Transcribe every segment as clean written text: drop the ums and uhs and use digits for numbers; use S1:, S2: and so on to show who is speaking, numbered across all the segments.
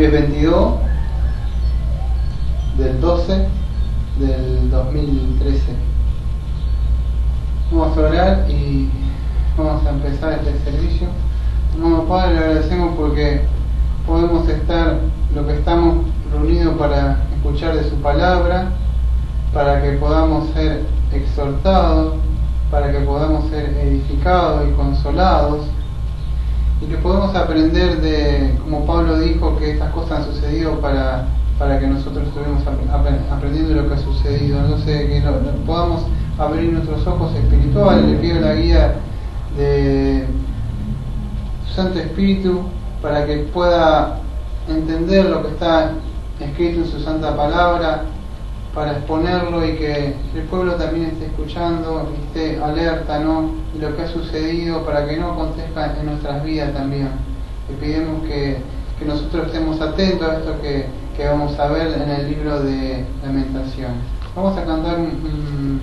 S1: Hoy es 22 del 12 del 2013. Vamos a orar y vamos a empezar este servicio. Amado Padre, le agradecemos porque podemos estar, lo que estamos reunidos para escuchar de su palabra, para que podamos ser exhortados, para que podamos ser edificados y consolados, y que podamos aprender de, como Pablo dijo, que estas cosas han sucedido para que nosotros estuvimos aprendiendo lo que ha sucedido. Entonces, que podamos abrir nuestros ojos espirituales. Le pido la guía de su Santo Espíritu para que pueda entender lo que está escrito en su Santa Palabra, para exponerlo y que el pueblo también esté escuchando y esté alerta, ¿no?, de lo que ha sucedido, para que no acontezca en nuestras vidas también. Le pedimos que nosotros estemos atentos a esto que vamos a ver en el libro de Lamentaciones. Vamos a cantar un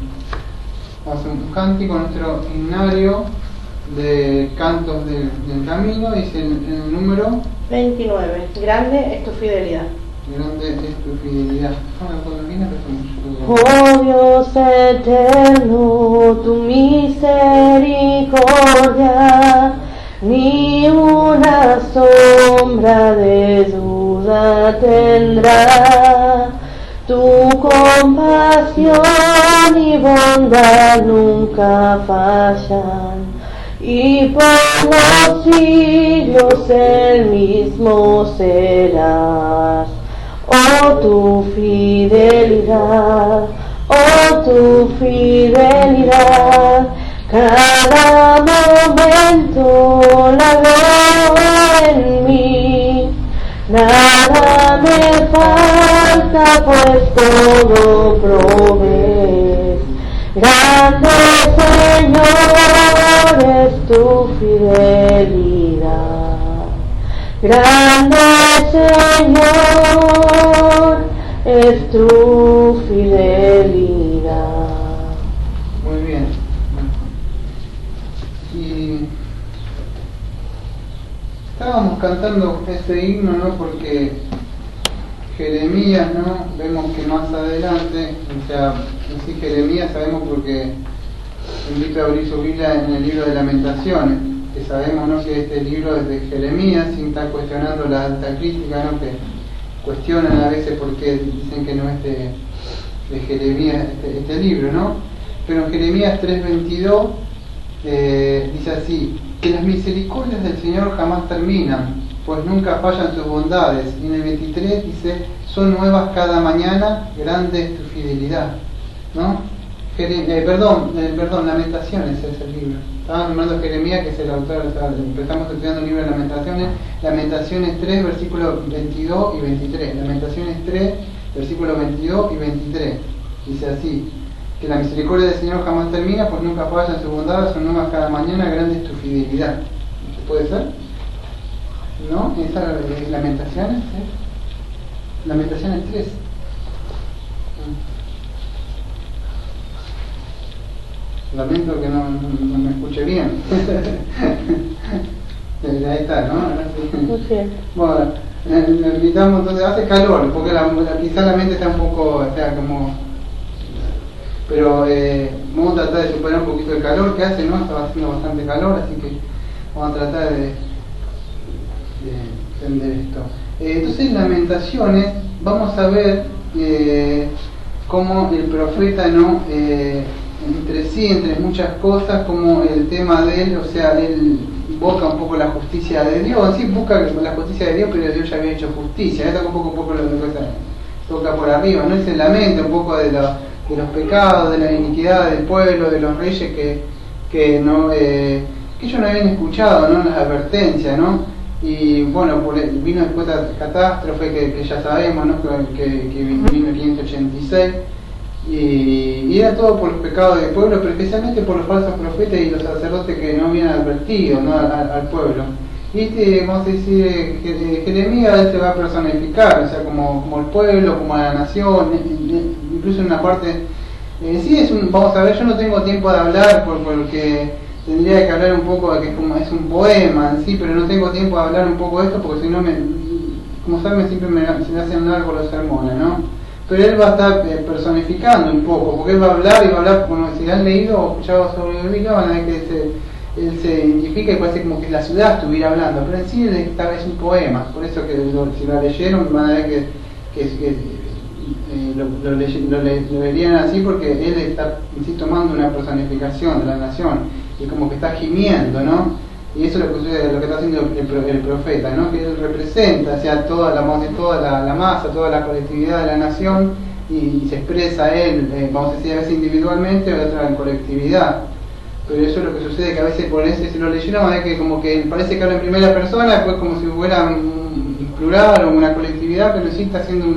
S1: cántico, nuestro himnario de Cantos del Camino, dice el número
S2: 29. Grande es tu fidelidad.
S1: Grande es tu fidelidad.
S2: Oh Dios eterno, tu misericordia ni una sombra de duda tendrá. Tu compasión y bondad nunca fallan, y por los siglos el mismo serás. Oh tu fidelidad, oh tu fidelidad, cada momento la veo en mí. Nada me falta, pues todo provees. Grande Señor es tu fidelidad. Grande Señor es tu fidelidad.
S1: Muy bien. Y estábamos cantando este himno, ¿no?, porque Jeremías, ¿no?, vemos que más adelante, o sea, en sí Jeremías sabemos porque invito a abrir su Biblia en el libro de Lamentaciones, que sabemos, ¿no?, que este libro es de Jeremías, sin estar cuestionando la alta crítica, ¿no?, que cuestionan a veces por qué dicen que no es de Jeremías este libro, ¿no? Pero en Jeremías 3:22 dice así: que las misericordias del Señor jamás terminan, pues nunca fallan sus bondades. Y en el 23 dice: son nuevas cada mañana, grande es tu fidelidad, ¿no? Lamentaciones es el libro. Estaba nombrando Jeremías, que es el autor. O sea, empezamos estudiando el libro de Lamentaciones. Lamentaciones 3, versículos 22 y 23. Lamentaciones 3, versículos 22 y 23. Dice así: que la misericordia del Señor jamás termina, pues nunca fallan sus bondades, son nuevas cada mañana, grande es tu fidelidad. ¿Puede ser? ¿No? Esa es Lamentaciones, ¿eh? Lamentaciones 3. Lamento que no me escuche bien. Ahí está, ¿no? Bueno, invitamos, entonces hace calor, porque quizá la mente está un poco, o sea, como... Pero vamos a tratar de superar un poquito el calor que hace, ¿no? Estaba haciendo bastante calor, así que vamos a tratar de entender esto. Entonces, en Lamentaciones vamos a ver cómo el profeta, ¿no?, entre muchas cosas, como el tema de él, o sea, él busca un poco la justicia de Dios, sí, busca la justicia de Dios, pero Dios ya había hecho justicia. Esto un poco lo que toca por arriba, ¿no? Se lamenta un poco de los pecados, de la iniquidad del pueblo, de los reyes que ellos no habían escuchado, ¿no?, las advertencias, ¿no? Y bueno, vino después la catástrofe que ya sabemos, ¿no?, que vino en 586, y era todo por los pecados del pueblo, pero especialmente por los falsos profetas y los sacerdotes que no habían advertido, ¿no?, al pueblo. Y vamos a decir, Jeremías se va a personificar, o sea, como el pueblo, como la nación, incluso en una parte, vamos a ver, yo no tengo tiempo de hablar porque tendría que hablar un poco de que es un poema en sí, pero no tengo tiempo de hablar un poco de esto porque si no como saben, siempre se me hacen largos los sermones, ¿no? Pero él va a estar personificando un poco, porque él va a hablar, como si han leído o escuchado sobre la Biblia, van a ver que él se identifica y parece como que la ciudad estuviera hablando, pero en sí esta vez es un poema, por eso que si lo leyeron van a ver lo leerían así, porque él está en sí tomando una personificación de la nación y como que está gimiendo, ¿no? Y eso es lo que está haciendo el profeta, ¿no? Que él representa, o sea, toda la masa, toda la colectividad de la nación, y se expresa él, vamos a decir, a veces individualmente o otra en colectividad. Pero eso es lo que sucede, que a veces por ese, si lo leyeron, es que como que parece que habla en primera persona, después como si fuera un plural o una colectividad, pero sí está haciendo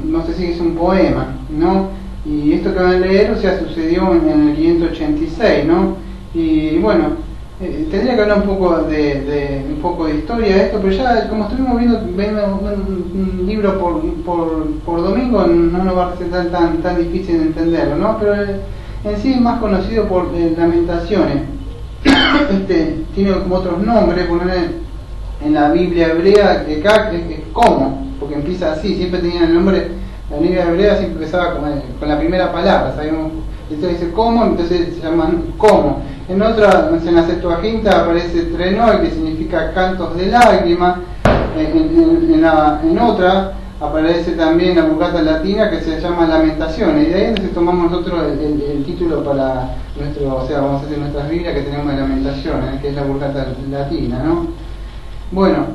S1: no sé si es un poema, ¿no? Y esto que van a leer, o sea, sucedió en el 586, ¿no? Y bueno, tendría que hablar un poco de historia de esto, pero ya como estuvimos viendo un libro por domingo, no nos va a ser tan difícil de entenderlo, ¿no? Pero en sí es más conocido por Lamentaciones. Tiene como otros nombres, poner en la Biblia hebrea, es como, porque empieza así, siempre tenía el nombre, la Biblia hebrea siempre empezaba con la primera palabra, sabemos, entonces dice como, entonces se llaman como. En otra, en la Septuaginta aparece trenoi, que significa cantos de lágrima. En otra aparece también la Vulgata latina, que se llama Lamentaciones, y de ahí entonces tomamos nosotros el título para o sea, vamos a hacer nuestras Biblias que tenemos de Lamentaciones, que es la Vulgata latina, ¿no? Bueno,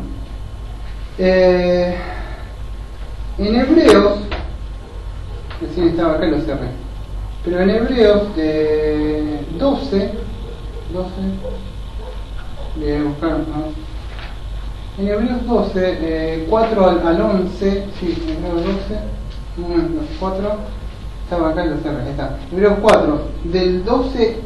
S1: en Hebreos, recién estaba acá y lo cerré, pero en Hebreos 12, voy a buscar, ¿no? En Hebreos 12, 4 al 11, sí, Hebreos 12, 4, estaba acá y lo cerré, ahí está. Hebreos 4, del 12,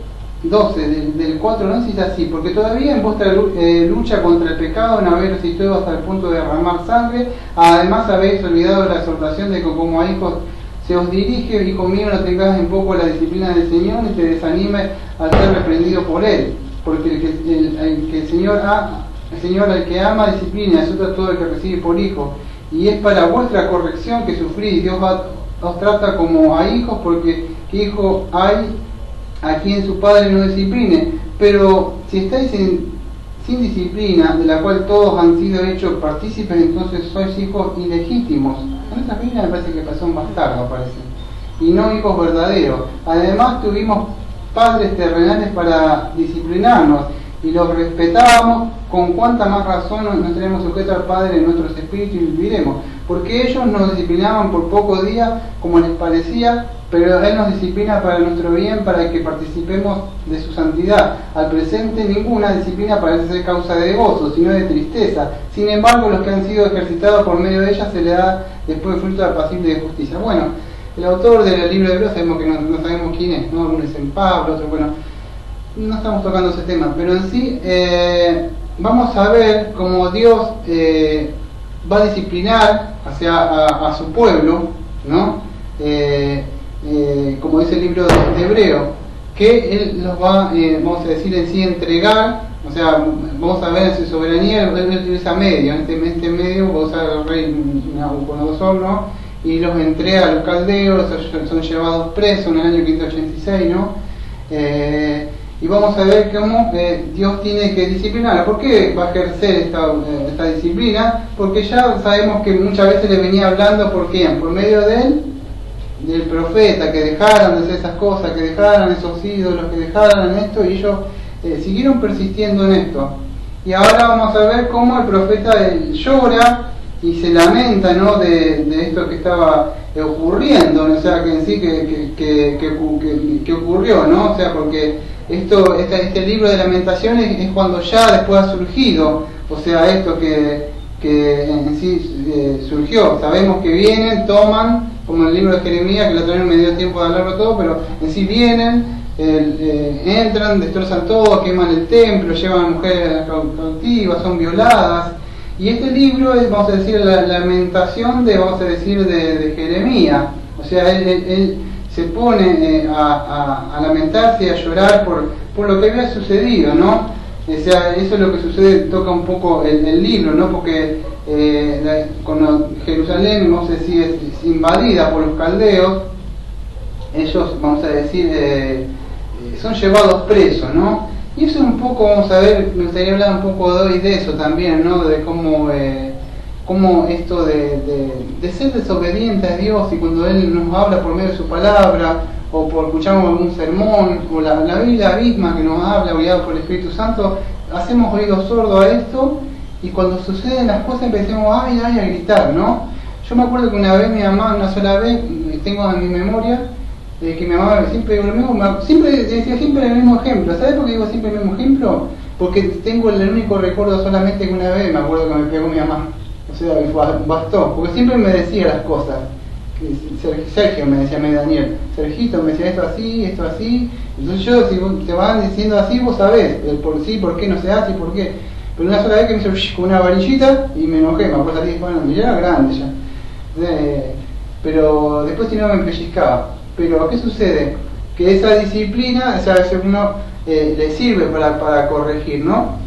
S1: del 4 al 11 es así, porque todavía en vuestra lucha contra el pecado no habéis resistido hasta el punto de derramar sangre, además habéis olvidado la exhortación de que como a hijos se os dirige, hijo mío, no tengas en poco la disciplina del Señor y te desanimes al ser reprendido por Él, porque el Señor al que ama disciplina, eso es todo el que recibe por hijo, y es para vuestra corrección que sufrís. Dios os trata como a hijos, porque ¿qué hijo hay a quien su padre no discipline? Pero si estáis sin disciplina, de la cual todos han sido hechos partícipes, entonces sois hijos ilegítimos. En esta Biblia me parece que son bastardos, parece, y no hijos verdaderos. Además tuvimos padres terrenales para disciplinarnos, y los respetábamos, con cuánta más razón nos tenemos sujetos al Padre en nuestros espíritus y viviremos, porque ellos nos disciplinaban por pocos días como les parecía, pero Él nos disciplina para nuestro bien, para que participemos de su santidad. Al presente ninguna disciplina parece ser causa de gozo, sino de tristeza. Sin embargo, los que han sido ejercitados por medio de ella se les da después fruto apacible de justicia. Bueno, el autor del libro de Hebreos sabemos que no sabemos quién es, ¿no? Uno es en Pablo, otro, bueno, no estamos tocando ese tema, pero en sí vamos a ver cómo Dios va a disciplinar a su pueblo, ¿no? Como dice el libro de Hebreo, que Él los va, vamos a decir en sí, entregar, o sea, vamos a ver en su soberanía, Él es a medio, en este medio va a usar el rey Nabucodonosor, ¿no? Y los entrega a los caldeos, son llevados presos en el año 586, ¿no? Y vamos a ver cómo Dios tiene que disciplinar. ¿Por qué va a ejercer esta disciplina? Porque ya sabemos que muchas veces le venía hablando, ¿por quién? Por medio del profeta, que dejaran de hacer esas cosas, que dejaran esos ídolos, que dejaran esto, y ellos siguieron persistiendo en esto. Y ahora vamos a ver cómo el profeta llora y se lamenta, ¿no? de esto que estaba ocurriendo, o sea, que en sí que ocurrió, ¿no? O sea, porque este libro de Lamentaciones es cuando ya después ha surgido, o sea, esto que en sí surgió. Sabemos que vienen, toman, como el libro de Jeremías, que la otra vez me dio tiempo de hablarlo todo, pero en sí vienen, entran, destrozan todo, queman el templo, llevan a mujeres cautivas, son violadas. Y este libro es, vamos a decir, la lamentación de Jeremías. O sea, él se pone a lamentarse y a llorar por lo que había sucedido, ¿no? O sea, eso es lo que sucede, toca un poco el libro, ¿no? Porque cuando Jerusalén, vamos a decir, es invadida por los caldeos, ellos, vamos a decir, son llevados presos, ¿no? Y eso un poco, vamos a ver, me gustaría hablar un poco de hoy de eso también, ¿no? De cómo esto de ser desobediente a Dios, y cuando Él nos habla por medio de su palabra, o por escuchamos algún sermón, o la Biblia misma que nos habla, guiado por el Espíritu Santo, hacemos oídos sordos a esto, y cuando suceden las cosas empecemos ay, a gritar, ¿no? Yo me acuerdo que una vez mi mamá, una sola vez, tengo en mi memoria, que mi mamá siempre digo lo mismo, decía siempre el mismo ejemplo. ¿Sabes por qué digo siempre el mismo ejemplo? Porque tengo el único recuerdo solamente que una vez me acuerdo que me pegó mi mamá. O sea, bastó, porque siempre me decía las cosas. Sergio me decía, Daniel, Sergito me decía esto así. Entonces yo, si te van diciendo así, vos sabés el por sí, por qué no se hace y por qué. Pero una sola vez que me hizo con una varillita y me enojé, me acuerdo así, bueno, ya era grande ya. Pero después si no me pellizcaba. Pero ¿qué sucede? Que esa disciplina, o sea, a veces uno le sirve para corregir, ¿no?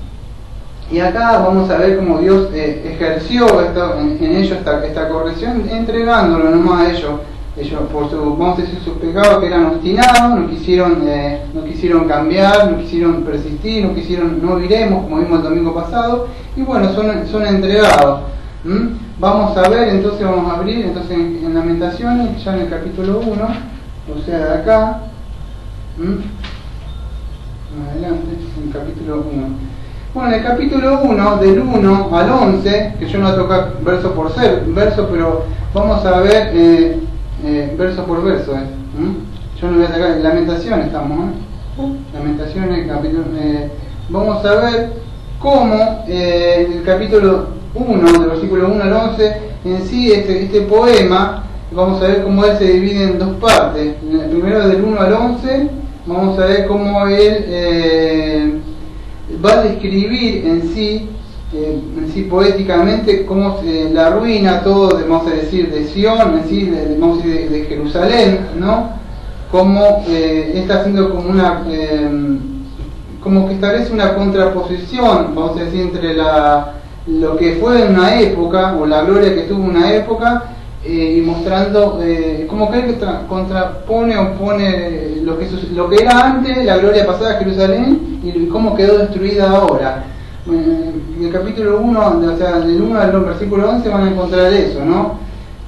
S1: Y acá vamos a ver cómo Dios ejerció en ellos esta corrección, entregándolo nomás a ellos por vamos a decir, sus pecados, que eran obstinados, no quisieron cambiar, no quisieron persistir, no viremos, como vimos el domingo pasado, y bueno, son entregados. Vamos a ver, entonces vamos a abrir entonces en Lamentaciones, ya en el capítulo 1, o sea, de acá, adelante, en el capítulo 1. Bueno, en el capítulo 1, del 1 al 11, que yo no voy a tocar verso por verso, pero vamos a ver verso por verso. Yo no voy a sacar, Lamentaciones estamos, Lamentaciones, capítulo, vamos a ver cómo el capítulo 1, del versículo 1 al 11, en sí este poema, vamos a ver cómo él se divide en dos partes. Primero del 1 al 11, vamos a ver cómo él va a describir en sí poéticamente cómo la ruina todo, vamos a decir, de Sion, en sí, vamos a decir, de Jerusalén, ¿no? Cómo está haciendo como como que establece una contraposición, vamos a decir, entre lo que fue en una época, o la gloria que tuvo en una época, y mostrando como que él contrapone o pone lo que era antes, la gloria pasada de Jerusalén, y cómo quedó destruida ahora. En el capítulo 1, o sea, del 1 al versículo 11 van a encontrar eso, ¿no?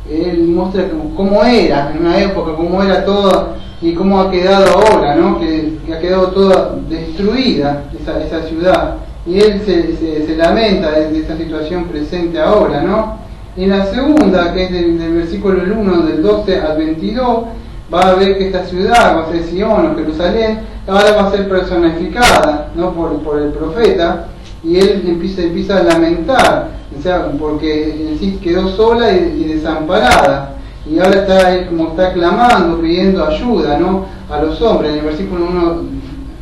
S1: Él muestra cómo era en una época, cómo era todo y cómo ha quedado ahora, ¿no? Que ha quedado toda destruida esa ciudad. Y él se lamenta de esta situación presente ahora, ¿no? En la segunda, que es del versículo 1, del 12 al 22, va a ver que esta ciudad, va a ser Sion o Jerusalén, ahora va a ser personificada, ¿no? por el profeta, y él empieza a lamentar, o sea, porque en sí quedó sola y desamparada, y ahora está clamando, pidiendo ayuda, ¿no? A los hombres. En el versículo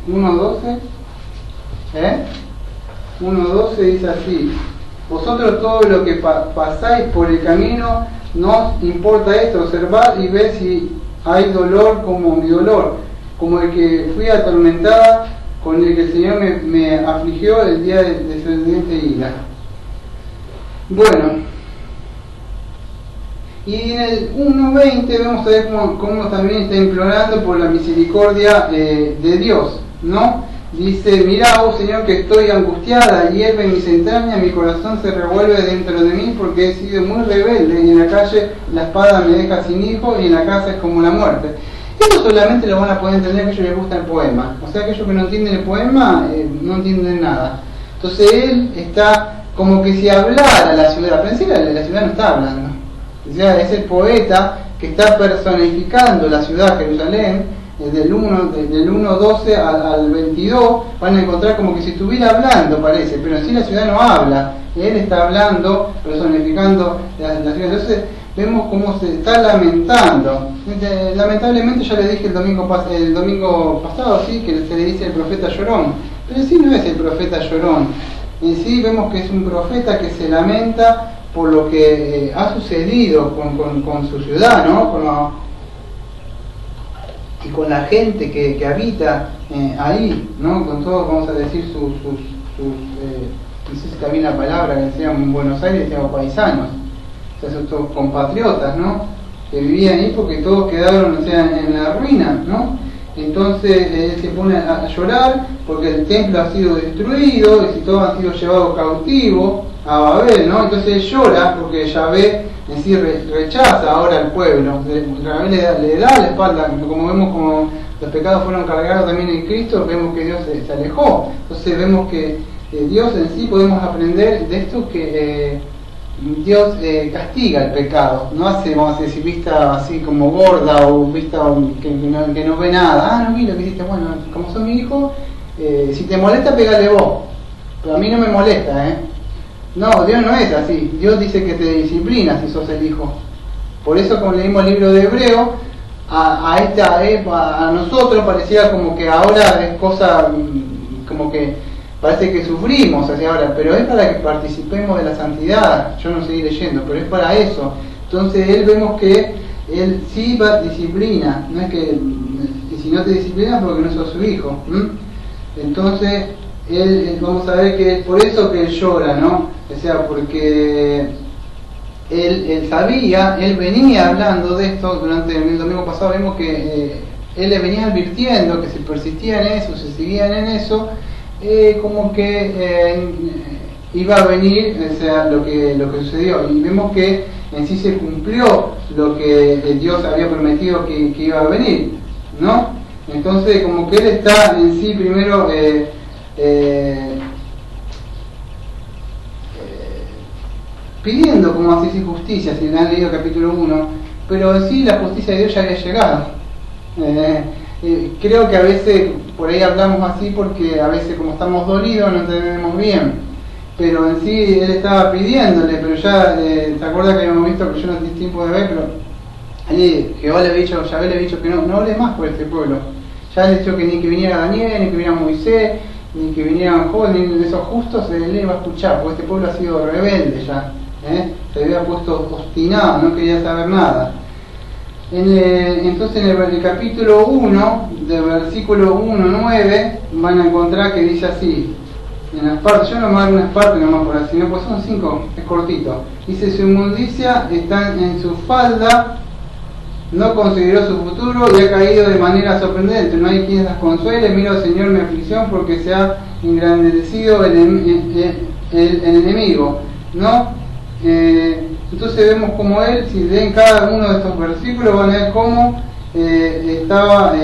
S1: 1:12, 1:12 dice así: vosotros todo lo que pasáis por el camino, no os importa esto, observad y ved si hay dolor como mi dolor, como el que fui atormentada, con el que el Señor me afligió el día de su ardiente ira. Bueno, y en el 1:20 vamos a ver cómo también está implorando por la misericordia de Dios, ¿no? Dice: mirá, oh Señor, que estoy angustiada, hierve mis entrañas, mi corazón se revuelve dentro de mí, porque he sido muy rebelde, y en la calle la espada me deja sin hijo, y en la casa es como la muerte. Esto solamente lo van a poder entender aquellos que les gusta el poema. O sea, aquellos que no entienden el poema, no entienden nada. Entonces él está como que si hablara a la ciudad, pero en sí la ciudad no está hablando. O sea, es el poeta que está personificando la ciudad, Jerusalén, del 1:12 al 22, van a encontrar como que si estuviera hablando, parece, pero en sí la ciudad no habla. Él está hablando, personificando la ciudad. Entonces vemos cómo se está lamentando. Lamentablemente, ya le dije el domingo pasado, sí, que se le dice el profeta llorón, pero en sí no es el profeta llorón. En sí vemos que es un profeta que se lamenta por lo que ha sucedido con su ciudad, ¿no? y con la gente que habita ahí, ¿no? Con todo, vamos a decir, no sé si está bien la palabra, que decíamos en Buenos Aires, decíamos paisanos, o sea, sus compatriotas, ¿no? Que vivían ahí porque todos quedaron, o sea, en la ruina, ¿no? Entonces él se pone a llorar porque el templo ha sido destruido y si todos han sido llevados cautivos a Babel, ¿no? Entonces él llora porque Yahvé en sí rechaza ahora al pueblo, Yahvé le da la espalda, como vemos como los pecados fueron cargados también en Cristo, vemos que Dios se alejó. Entonces vemos que Dios en sí, podemos aprender de esto que Dios castiga el pecado, no hace, vamos a decir, vista así como gorda o vista que no ve nada. No vi lo que hiciste, bueno, como sos mi hijo, si te molesta, pegale vos, pero a mí no me molesta, No, Dios no es así. Dios dice que te disciplina si sos el hijo. Por eso, como leímos el libro de Hebreo, a nosotros parecía como que ahora es cosa, como que parece que sufrimos hacia ahora, pero es para que participemos de la santidad. Yo no seguí leyendo, pero es para eso. Entonces él vemos que él sí va disciplina, no es que si no te disciplina porque no sos su hijo. Entonces él, vamos a ver que por eso que él llora, ¿no? O sea, porque él sabía, él venía hablando de esto durante el domingo pasado, vemos que él le venía advirtiendo que si persistía en eso, si seguían en eso, como que iba a venir, o sea, lo que sucedió, y vemos que en sí se cumplió lo que Dios había prometido que iba a venir, ¿no? Entonces como que él está en sí primero pidiendo, como así justicia, si han leído capítulo 1, pero en sí la justicia de Dios ya había llegado. Creo que a veces por ahí hablamos así porque a veces como estamos dolidos no entendemos bien, pero en sí él estaba pidiéndole, pero ya ¿te acuerdas que habíamos visto que yo no tenía tiempo de ver? Pero Jehová le había dicho, Yahvé le había dicho que no hable más por este pueblo. Ya le dijo que ni que viniera Daniel, ni que viniera Moisés, ni que vinieran jóvenes, ni de esos justos, él le iba a escuchar, porque este pueblo ha sido rebelde ya, se había puesto obstinado, no quería saber nada. Entonces en el capítulo 1, del versículo 1-9, van a encontrar que dice así, en las partes, yo no me voy a dar unas partes nomás por así, no, pues son 5, es cortito. Dice, su inmundicia está en su falda, no consideró su futuro y ha caído de manera sorprendente, no hay quien las consuele, mira Señor mi aflicción porque se ha engrandecido el enemigo, ¿no? Entonces vemos como él, si leen cada uno de estos versículos van a ver cómo estaba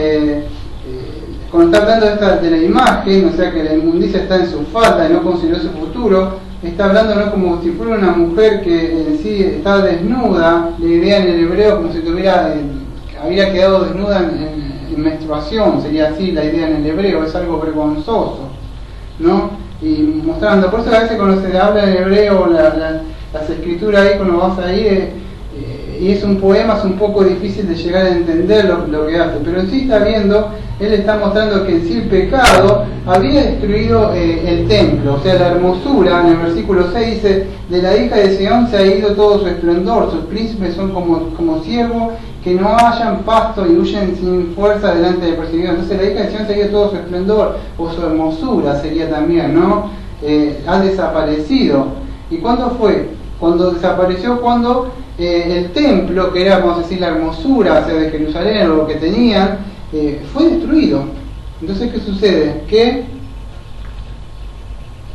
S1: cuando está hablando de la imagen, o sea que la inmundicia está en su falda y no consideró su futuro, está hablando no como si fuera una mujer que en sí está desnuda, la idea en el hebreo como si había quedado desnuda en menstruación, sería así la idea en el hebreo, es algo vergonzoso, ¿no? Y mostrando, por eso a veces cuando se habla en hebreo las escrituras ahí cuando vas ahí y es un poema, es un poco difícil de llegar a entender lo que hace, pero en sí está viendo, él está mostrando que en sí el pecado había destruido el templo, o sea la hermosura, en el versículo 6 dice, de la hija de Sión se ha ido todo su esplendor, sus príncipes son como ciervos que no hallan pasto y huyen sin fuerza delante de perseguidos. Entonces la hija de Sión se ha ido todo su esplendor, o su hermosura sería también, ¿no? Ha desaparecido. ¿Y cuándo fue? Cuando desapareció, cuando el templo, que era, vamos a decir, la hermosura, o sea, de Jerusalén, o lo que tenían, fue destruido. Entonces, ¿qué sucede? Que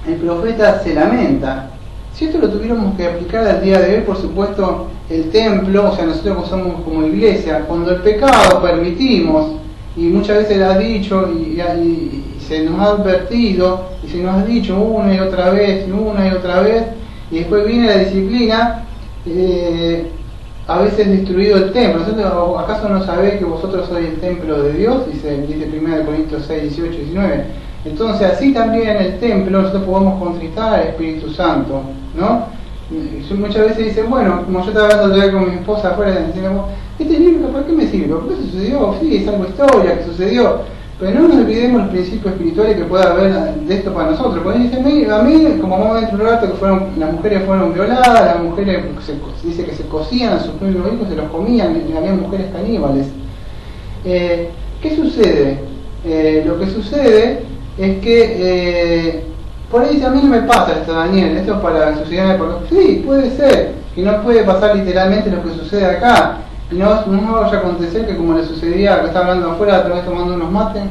S1: el profeta se lamenta. Si esto lo tuviéramos que aplicar al día de hoy, por supuesto, el templo, o sea, nosotros somos como iglesia, cuando el pecado permitimos, y muchas veces lo ha dicho, y se nos ha advertido, y se nos ha dicho una y otra vez, y después viene la disciplina, a veces destruido el templo. ¿Acaso no sabéis que vosotros sois el templo de Dios? Dice 1 Corintios 6, 18 y 19. Entonces así también en el templo nosotros podemos contristar al Espíritu Santo, ¿no? Muchas veces dicen, bueno, como yo estaba hablando todavía con mi esposa afuera, decíamos, ¿este libro para qué me sirve? ¿Por qué sucedió? Sí, es algo historia que sucedió, pero no nos olvidemos los principios espirituales que pueda haber de esto para nosotros. Porque dicen, a mí, como vamos dentro de un rato, que las mujeres fueron violadas, las mujeres dice que se cocían a sus propios hijos, se los comían, y había mujeres caníbales. ¿Qué sucede? Lo que sucede es que por ahí dice, a mí no me pasa esto, Daniel, esto es para suceder. Sí, puede ser, que no puede pasar literalmente lo que sucede acá. Y no vaya a acontecer que como le sucedía, que estaba hablando afuera, otra vez tomando unos mates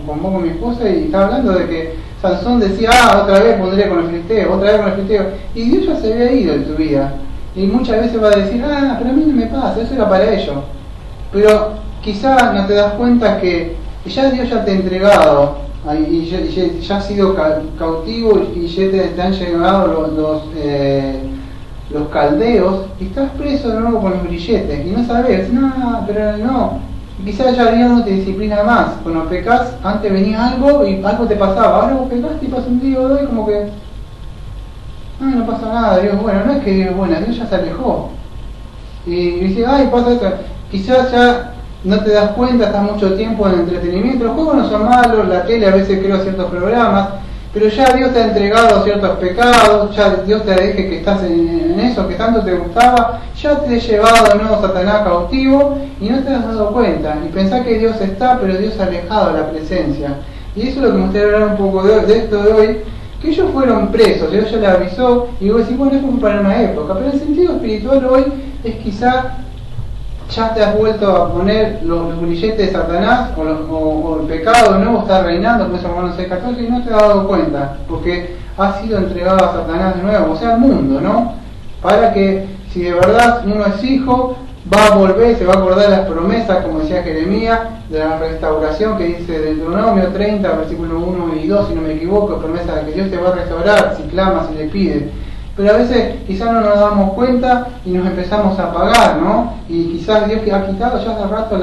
S1: con mi esposa, y estaba hablando de que Sansón decía, otra vez pondré con el filisteo, otra vez con el filisteo, y Dios ya se había ido en tu vida. Y muchas veces va a decir, pero a mí no me pasa, eso era para ellos. Pero quizá no te das cuenta que ya Dios ya te ha entregado, y ya has sido cautivo, y ya te han llegado los caldeos, y estás preso de nuevo con los grilletes, y no sabes, pero no. Quizás ya Dios no te disciplina más. Cuando pecas, antes venía algo y algo te pasaba, ahora vos pecaste y pasa un día o dos y como que no pasa nada, Dios bueno, no es que Dios es bueno, Dios ya se alejó. Y dice, pasa esto. Quizás ya no te das cuenta, estás mucho tiempo en entretenimiento, los juegos no son malos, la tele a veces crea ciertos programas, pero ya Dios te ha entregado ciertos pecados, ya Dios te deje que estás en eso que tanto te gustaba, ya te he llevado de nuevo Satanás cautivo y no te has dado cuenta, y pensás que Dios está, pero Dios ha alejado la presencia. Y eso es lo que me gustaría hablar un poco de esto de hoy, que ellos fueron presos, Dios ya les avisó, y vos decís, bueno, eso fue para una época, pero el sentido espiritual hoy es quizá ya te has vuelto a poner los grilletes de Satanás, o el pecado de nuevo está reinando, como dice Romanos 6:14, y no te has dado cuenta, porque has sido entregado a Satanás de nuevo, o sea, al mundo, ¿no? Para que, si de verdad uno es hijo, va a volver, se va a acordar de las promesas, como decía Jeremías, de la restauración que dice de Deuteronomio 30, versículos 1 y 2, si no me equivoco, promesa de que Dios te va a restaurar si clamas y le pides. Pero a veces quizás no nos damos cuenta y nos empezamos a apagar, ¿no? Y quizás Dios que ha quitado ya hace rato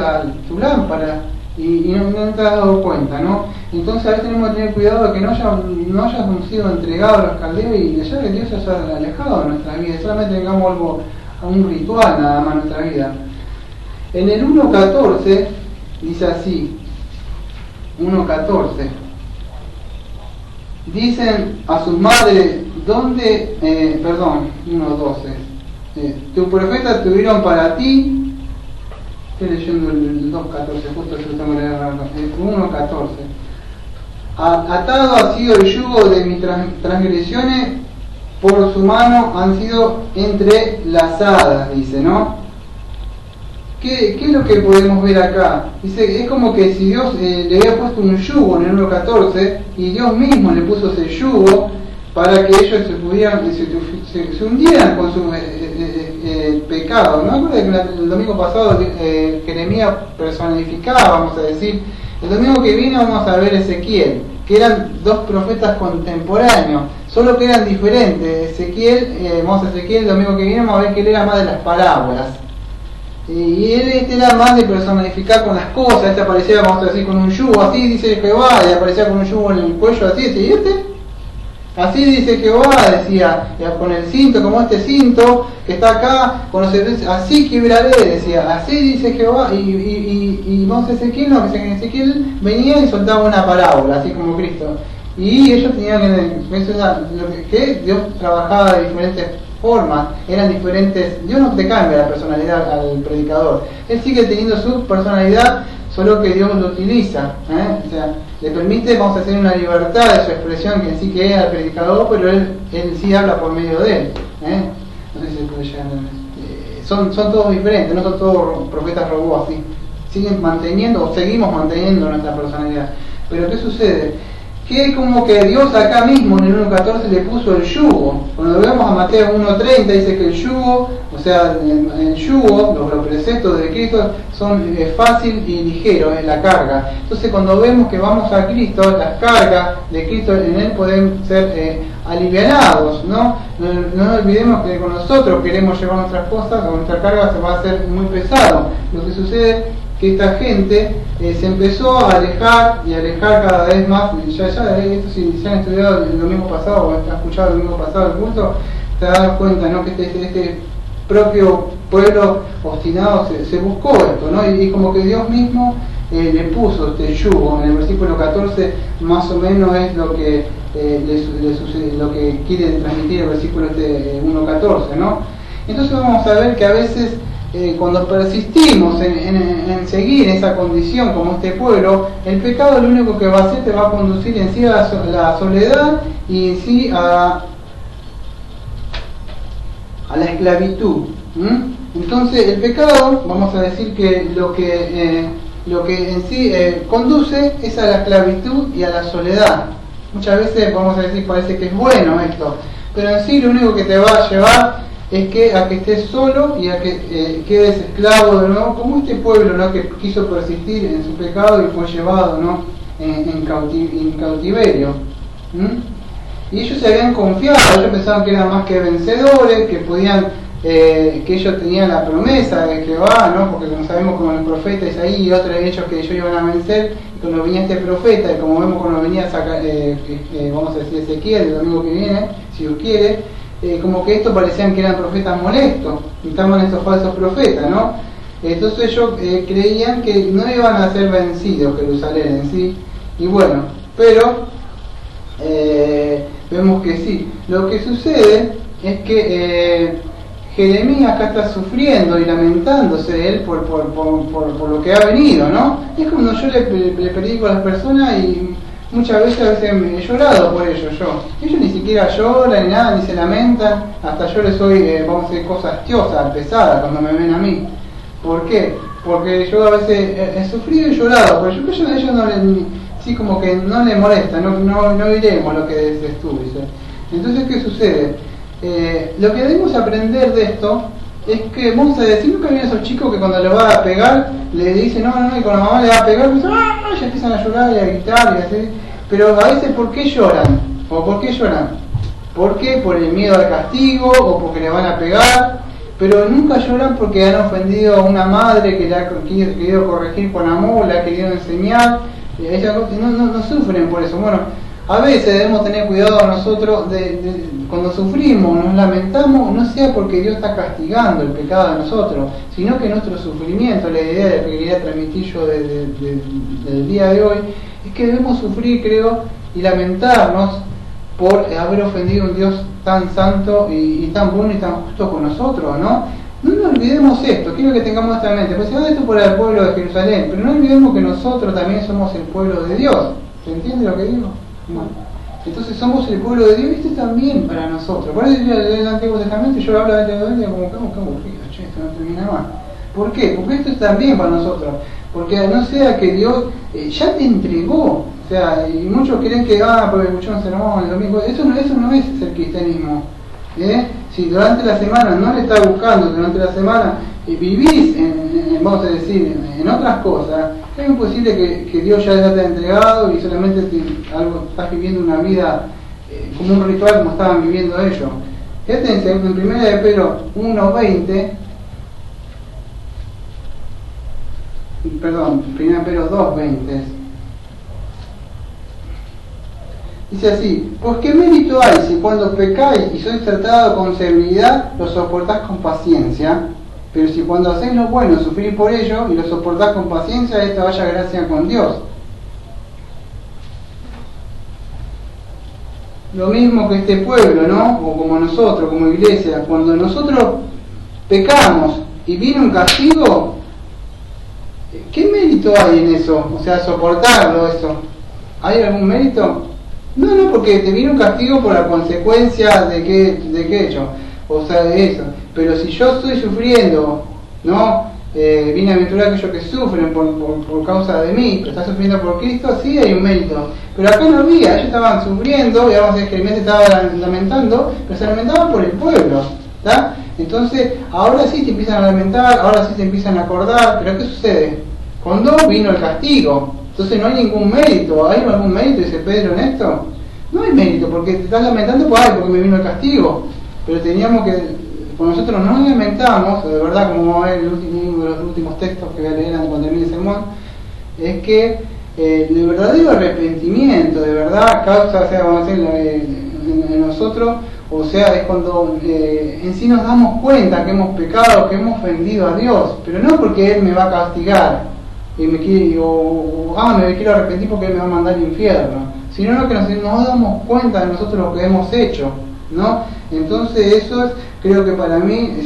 S1: tu lámpara y no te has dado cuenta, ¿no? Entonces a veces tenemos que tener cuidado de que no hayamos sido entregados a los caldeos y ya que Dios se haya alejado de nuestra vida, solamente tengamos algo, un ritual nada más en nuestra vida. En el 1.14 dice así, 1.14. Dicen a sus madres, ¿dónde? 1.12. Tu profeta tuvieron para ti. Estoy leyendo el 2.14, justo se lo tengo que leer, 1.14. Atado ha sido el yugo de mis transgresiones, por su mano han sido entrelazadas, dice, ¿no? ¿Qué es lo que podemos ver acá? Dice, es como que si Dios le había puesto un yugo en el 1.14 y Dios mismo le puso ese yugo para que ellos se hundieran con su pecado. ¿No? Acuerdo que el domingo pasado Jeremías personificaba, vamos a decir, el domingo que viene vamos a ver Ezequiel, que eran dos profetas contemporáneos, solo que eran diferentes. Ezequiel, el domingo que viene vamos a ver que él era más de las parábolas. Y él era más de personificar con las cosas. Este aparecía, vamos a decir, con un yugo, así dice Jehová, y aparecía con un yugo en el cuello, así, ¿y este? Así dice Jehová, decía, con el cinto, como este cinto que está acá, así quebraré, decía, así dice Jehová, y vamos a Ezequiel, no, que Ezequiel venía y soltaba una parábola, así como Cristo. Y ellos tenían que Dios trabajaba de diferentes formas, eran diferentes. Dios no te cambia la personalidad al predicador, él sigue teniendo su personalidad, solo que Dios lo utiliza, o sea, le permite, vamos a hacer una libertad de su expresión, que sí que es al predicador, pero él sí habla por medio de él, no sé si se puede llegar son todos diferentes, no son todos profetas robots así, siguen manteniendo o seguimos manteniendo nuestra personalidad. Pero ¿qué sucede? Que como que Dios acá mismo en el 1.14 le puso el yugo. Cuando vemos a Mateo 1.30 dice que el yugo, o sea, el yugo, los preceptos de Cristo son fácil y ligero, es la carga. Entonces cuando vemos que vamos a Cristo, las cargas de Cristo en Él pueden ser alivianados, ¿no? No olvidemos que con nosotros queremos llevar nuestras cosas, o nuestra carga se va a hacer muy pesado. Lo que sucede que esta gente se empezó a alejar y alejar cada vez más. Esto si se han estudiado el domingo pasado o han escuchado el domingo pasado el culto, te das cuenta, ¿no? Que este propio pueblo obstinado se buscó esto, ¿no? Y como que Dios mismo le puso este yugo. En el versículo 14 más o menos es lo que lo que quiere transmitir el versículo 1.14, ¿no? Entonces vamos a ver que a veces cuando persistimos en seguir esa condición como este pueblo, el pecado lo único que va a hacer te va a conducir en sí a la soledad y en sí a la esclavitud. Entonces el pecado, vamos a decir que lo que en sí conduce es a la esclavitud y a la soledad. Muchas veces vamos a decir parece que es bueno esto, pero en sí lo único que te va a llevar es que a que estés solo y a que quedes esclavo de nuevo, como este pueblo, ¿no?, que quiso persistir en su pecado y fue llevado, ¿no?, en cautiverio. Y ellos se habían confiado, ellos pensaban que eran más que vencedores, que podían, que ellos tenían la promesa de Jehová, ¿no?, porque como sabemos con el profeta Isaías y otros hechos que ellos iban a vencer, y cuando venía este profeta, y como vemos cuando venía vamos a decir Ezequiel el domingo que viene, si Dios quiere, como que estos parecían que eran profetas molestos, y estaban estos falsos profetas, ¿no? Entonces ellos creían que no iban a ser vencidos Jerusalén en sí, y bueno, pero vemos que sí. Lo que sucede es que Jeremías acá está sufriendo y lamentándose de él por lo que ha venido, ¿no? Y es como yo le predico a las personas y muchas veces he llorado por ellos yo. Ellos ni siquiera lloran ni nada, ni se lamentan, hasta yo les soy, vamos a decir, cosas tiosas, pesadas cuando me ven a mí. ¿Por qué? Porque yo a veces he sufrido y llorado, porque yo a ellos no sí, como que no les molesta, no diremos lo que dices tú, dice. Entonces, ¿qué sucede? Lo que debemos aprender de esto es que, vamos a decir, nunca vienen esos chicos que cuando le va a pegar le dicen no, y cuando la mamá le va a pegar, pues, ya empiezan a llorar y a gritar y así. Pero a veces, ¿por qué lloran? ¿O por qué lloran? ¿Por qué? Por el miedo al castigo o porque le van a pegar, pero nunca lloran porque han ofendido a una madre que le ha querido corregir con amor, le ha querido enseñar. Ellas no sufren por eso. Bueno, a veces debemos tener cuidado nosotros cuando sufrimos, nos lamentamos, no sea porque Dios está castigando el pecado de nosotros, sino que nuestro sufrimiento, la idea que quería transmitir yo del día de hoy, es que debemos sufrir, creo, y lamentarnos por haber ofendido a un Dios tan santo y tan bueno y tan justo con nosotros, ¿no? No nos olvidemos esto, quiero que tengamos esta mente, pues se va esto por el pueblo de Jerusalén, pero no olvidemos que nosotros también somos el pueblo de Dios. ¿Se entiende lo que digo? Bueno, entonces somos el pueblo de Dios y esto es también para nosotros. Por eso el Antiguo Testamento yo hablo de la Biblia como que aburrido, esto no termina más. ¿Por qué? Porque esto es también para nosotros. Porque no sea que Dios ya te entregó, o sea, y muchos creen que porque escuchó un sermón el domingo, eso no es el cristianismo. Si durante la semana no le estás buscando, durante la semana vivís vamos a decir, en otras cosas, es imposible que Dios ya te ha entregado y solamente estás viviendo una vida como un ritual como estaban viviendo ellos. Fíjense, en 1 de Pedro 1:20, perdón, 1 Pedro 2:20, dice así: pues qué mérito hay si cuando pecáis y sois tratados con severidad lo soportás con paciencia, pero si cuando hacéis lo bueno sufrís por ello y lo soportás con paciencia, esta vaya gracia con Dios. Lo mismo que este pueblo, ¿no? O como nosotros, como iglesia, cuando nosotros pecamos y viene un castigo, ¿qué mérito hay en eso? O sea, soportarlo eso. ¿Hay algún mérito? No, porque te viene un castigo por la consecuencia de qué hecho, o sea, de eso. Pero si yo estoy sufriendo, ¿no? Bienaventurado aquellos que sufren por causa de mí, pero está sufriendo por Cristo, sí hay un mérito. Pero acá no había, ellos estaban sufriendo, y vamos a decir que el mes estaba lamentando, pero se lamentaban por el pueblo, ¿está? Entonces, ahora sí te empiezan a lamentar, ahora sí te empiezan a acordar, pero ¿qué sucede? Cuando vino el castigo, entonces no hay ningún mérito. ¿Hay algún mérito, dice Pedro, en esto? No hay mérito, porque te estás lamentando porque me vino el castigo. Pero teníamos que, con nosotros no nos lamentamos, de verdad, como vamos a ver uno de los últimos textos que voy a leer cuando termine el sermón, es que el verdadero arrepentimiento, de verdad, causa, o sea, vamos a decir, en nosotros, o sea, es cuando en sí nos damos cuenta que hemos pecado, que hemos ofendido a Dios, pero no porque Él me va a castigar y me quiero arrepentir porque Él me va a mandar al infierno, sino que nos damos cuenta de nosotros lo que hemos hecho, ¿no? Entonces eso creo que para mí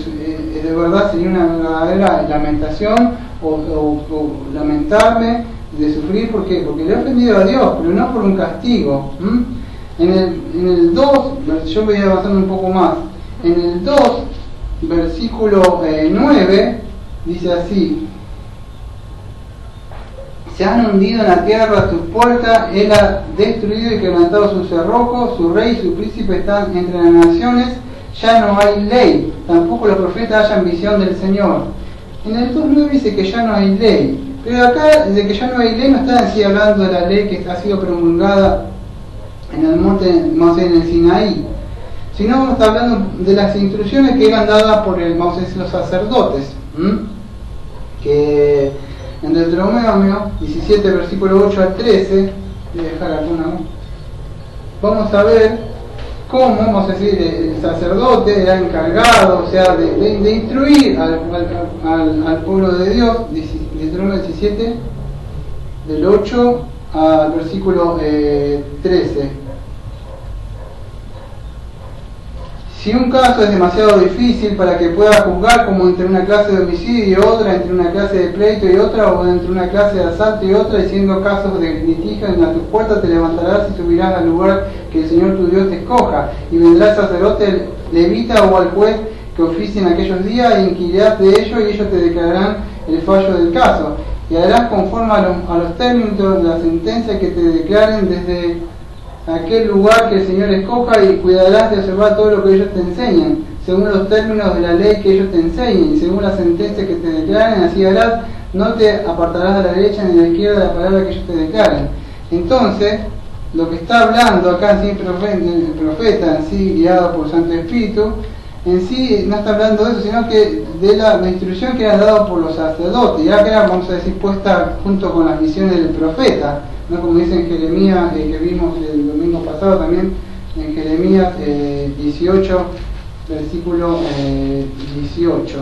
S1: de verdad sería una verdadera lamentación o lamentarme de sufrir. ¿Por qué? Porque le he ofendido a Dios, pero no por un castigo. En el 2, yo voy avanzando un poco más, en el 2, versículo 9, dice así: se han hundido en la tierra tus puertas, él ha destruido y quebrantado sus cerrojos, su rey y su príncipe están entre las naciones, ya no hay ley, tampoco los profetas hallan visión del Señor. En el 2.9 dice que ya no hay ley, pero acá de que ya no hay ley no está en sí hablando de la ley que ha sido promulgada en el monte, más en el Sinaí, sino está hablando de las instrucciones que eran dadas por los sacerdotes, que en Deuteronomio 17, versículo 8 al 13, voy a dejar alguna, vamos a ver cómo, vamos a decir, el sacerdote era encargado, o sea, de instruir al pueblo de Dios. Deuteronomio 17, del 8 al versículo 13. Si un caso es demasiado difícil para que pueda juzgar, como entre una clase de homicidio y otra, entre una clase de pleito y otra, o entre una clase de asalto y otra, y siendo casos de litigio en tu puerta, te levantarás y subirás al lugar que el Señor tu Dios te escoja, y vendrá el sacerdote levita o al juez que oficie en aquellos días, e inquirirás de ellos, y ellos te declararán el fallo del caso, y harás conforme a los términos de la sentencia que te declaren desde aquel lugar que el Señor escoja, y cuidarás de observar todo lo que ellos te enseñan, según los términos de la ley que ellos te enseñen, y según la sentencia que te declaren, así harás, no te apartarás de la derecha ni de la izquierda de la palabra que ellos te declaren. Entonces, lo que está hablando acá en sí el profeta, en sí guiado por el Santo Espíritu, en sí no está hablando de eso, sino que de la instrucción que era dada por los sacerdotes, y acá vamos a decir puesta junto con las visiones del profeta, ¿no? Como dice en Jeremías, que vimos el domingo pasado también, en Jeremías 18, versículo 18.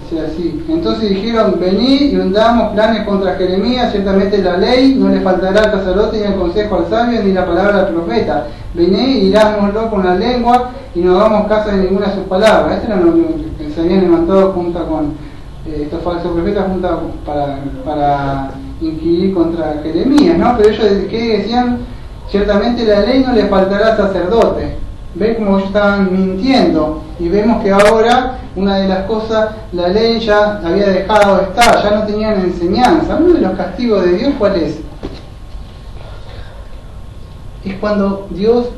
S1: Dice así: entonces dijeron, venid y hundamos planes contra Jeremías, ciertamente la ley no le faltará al sacerdote, ni el consejo al sabio, ni la palabra al profeta. Venid y irámoslo con la lengua, y no hagamos caso de ninguna de sus palabras. Esto era lo que se habían levantado junto con estos falsos profetas para inquirir contra Jeremías, ¿no? Pero ellos, ¿qué decían? Ciertamente la ley no le faltará al sacerdote. ¿Ven cómo ellos estaban mintiendo? Y vemos que ahora, una de las cosas, la ley ya había dejado de estar, ya no tenían enseñanza. Uno de los castigos de Dios, ¿cuál es? Es cuando Dios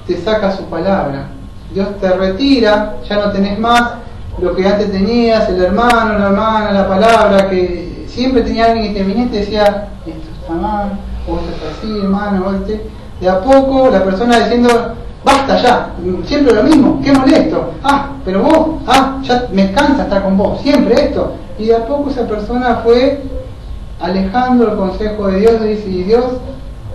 S1: te saca su palabra. Dios te retira, ya no tenés más lo que antes tenías, el hermano, la hermana, la palabra, que siempre tenía alguien que te venía y te decía, esto está mal, o esto es así, hermano, o de a poco la persona diciendo, basta ya, siempre lo mismo, qué molesto, pero vos, ya me cansa estar con vos, siempre esto. Y de a poco esa persona fue alejando el consejo de Dios, y Dios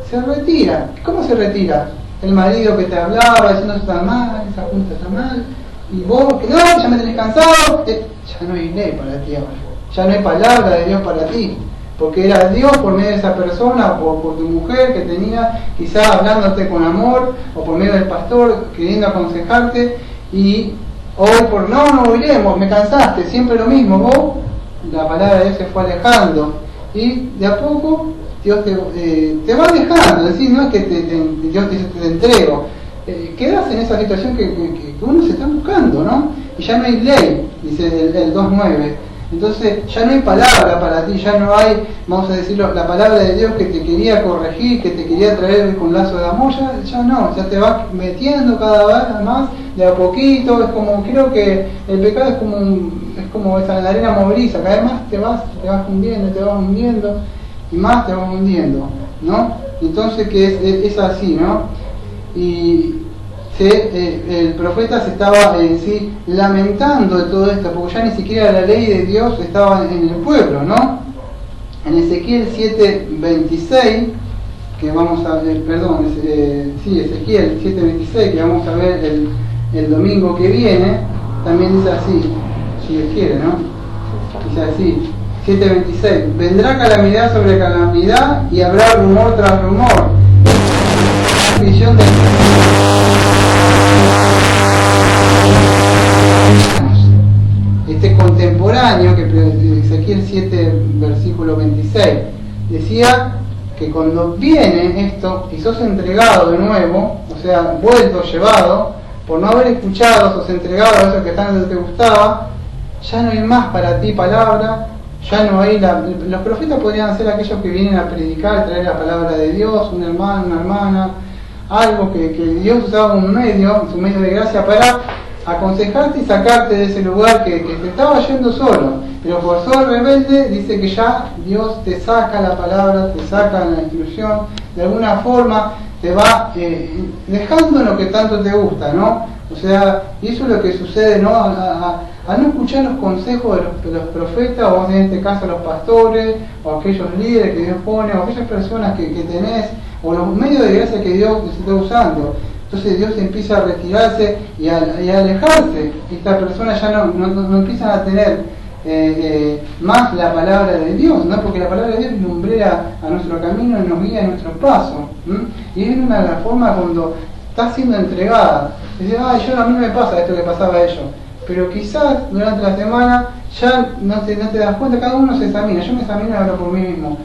S1: se retira. ¿Cómo se retira? El marido que te hablaba diciendo, esto está mal, esa junta está mal, y vos, que no, ya me tenés cansado, ya no hay ley para ti ahora, ya no hay palabra de Dios para ti, porque era Dios por medio de esa persona, por tu mujer que tenía quizás hablándote con amor, o por medio del pastor queriendo aconsejarte, y hoy no iremos, me cansaste, siempre lo mismo, vos, la palabra de Dios se fue alejando, y de a poco Dios te va alejando, es decir, no es que Dios te dice te entrego, quedas en esa situación que uno se está buscando, ¿no? Y ya no hay ley, dice el 2.9. Entonces ya no hay palabra para ti, ya no hay, vamos a decirlo, la palabra de Dios que te quería corregir, que te quería traer con lazo de amor, ya no, ya te vas metiendo cada vez más de a poquito. Es como, creo que el pecado es como esa la arena movediza, cada vez más te vas hundiendo y más te vas hundiendo, ¿no? Entonces que es así, ¿no? Y el profeta se estaba en sí lamentando de todo esto, porque ya ni siquiera la ley de Dios estaba en el pueblo, ¿no? En Ezequiel 7:26, que vamos a ver, Ezequiel 7:26, que vamos a ver el domingo que viene, también dice así, si Dios quiere, ¿no? Dice así, 7:26, vendrá calamidad sobre calamidad y habrá rumor tras rumor. visión de este contemporáneo, que Ezequiel 7, versículo 26, decía que cuando viene esto y sos entregado de nuevo, o sea, vuelto, llevado, por no haber escuchado, sos entregado a eso que tanto te gustaba, ya no hay más para ti palabra, ya no hay los profetas podrían ser aquellos que vienen a predicar, traer la palabra de Dios, un hermano, una hermana, algo que Dios usaba como un medio, su medio de gracia para aconsejarte y sacarte de ese lugar que te estaba yendo solo, pero por ser rebelde dice que ya Dios te saca la palabra, te saca la instrucción, de alguna forma te va dejando lo que tanto te gusta, ¿no? O sea, y eso es lo que sucede, ¿no? A no escuchar los consejos de los profetas, o en este caso los pastores, o aquellos líderes que Dios pone, o aquellas personas que tenés, o los medios de gracia que Dios te está usando. Entonces Dios empieza a retirarse y a alejarse. Esta persona ya no empiezan a tener más la palabra de Dios, ¿no? Porque la palabra de Dios lumbrea a nuestro camino y nos guía en nuestros pasos. Y es una de las formas cuando está siendo entregada. Dice, a mí no me pasa esto que pasaba a ellos. Pero quizás durante la semana ya no te das cuenta, cada uno se examina. Yo me examino y hablo por mí mismo.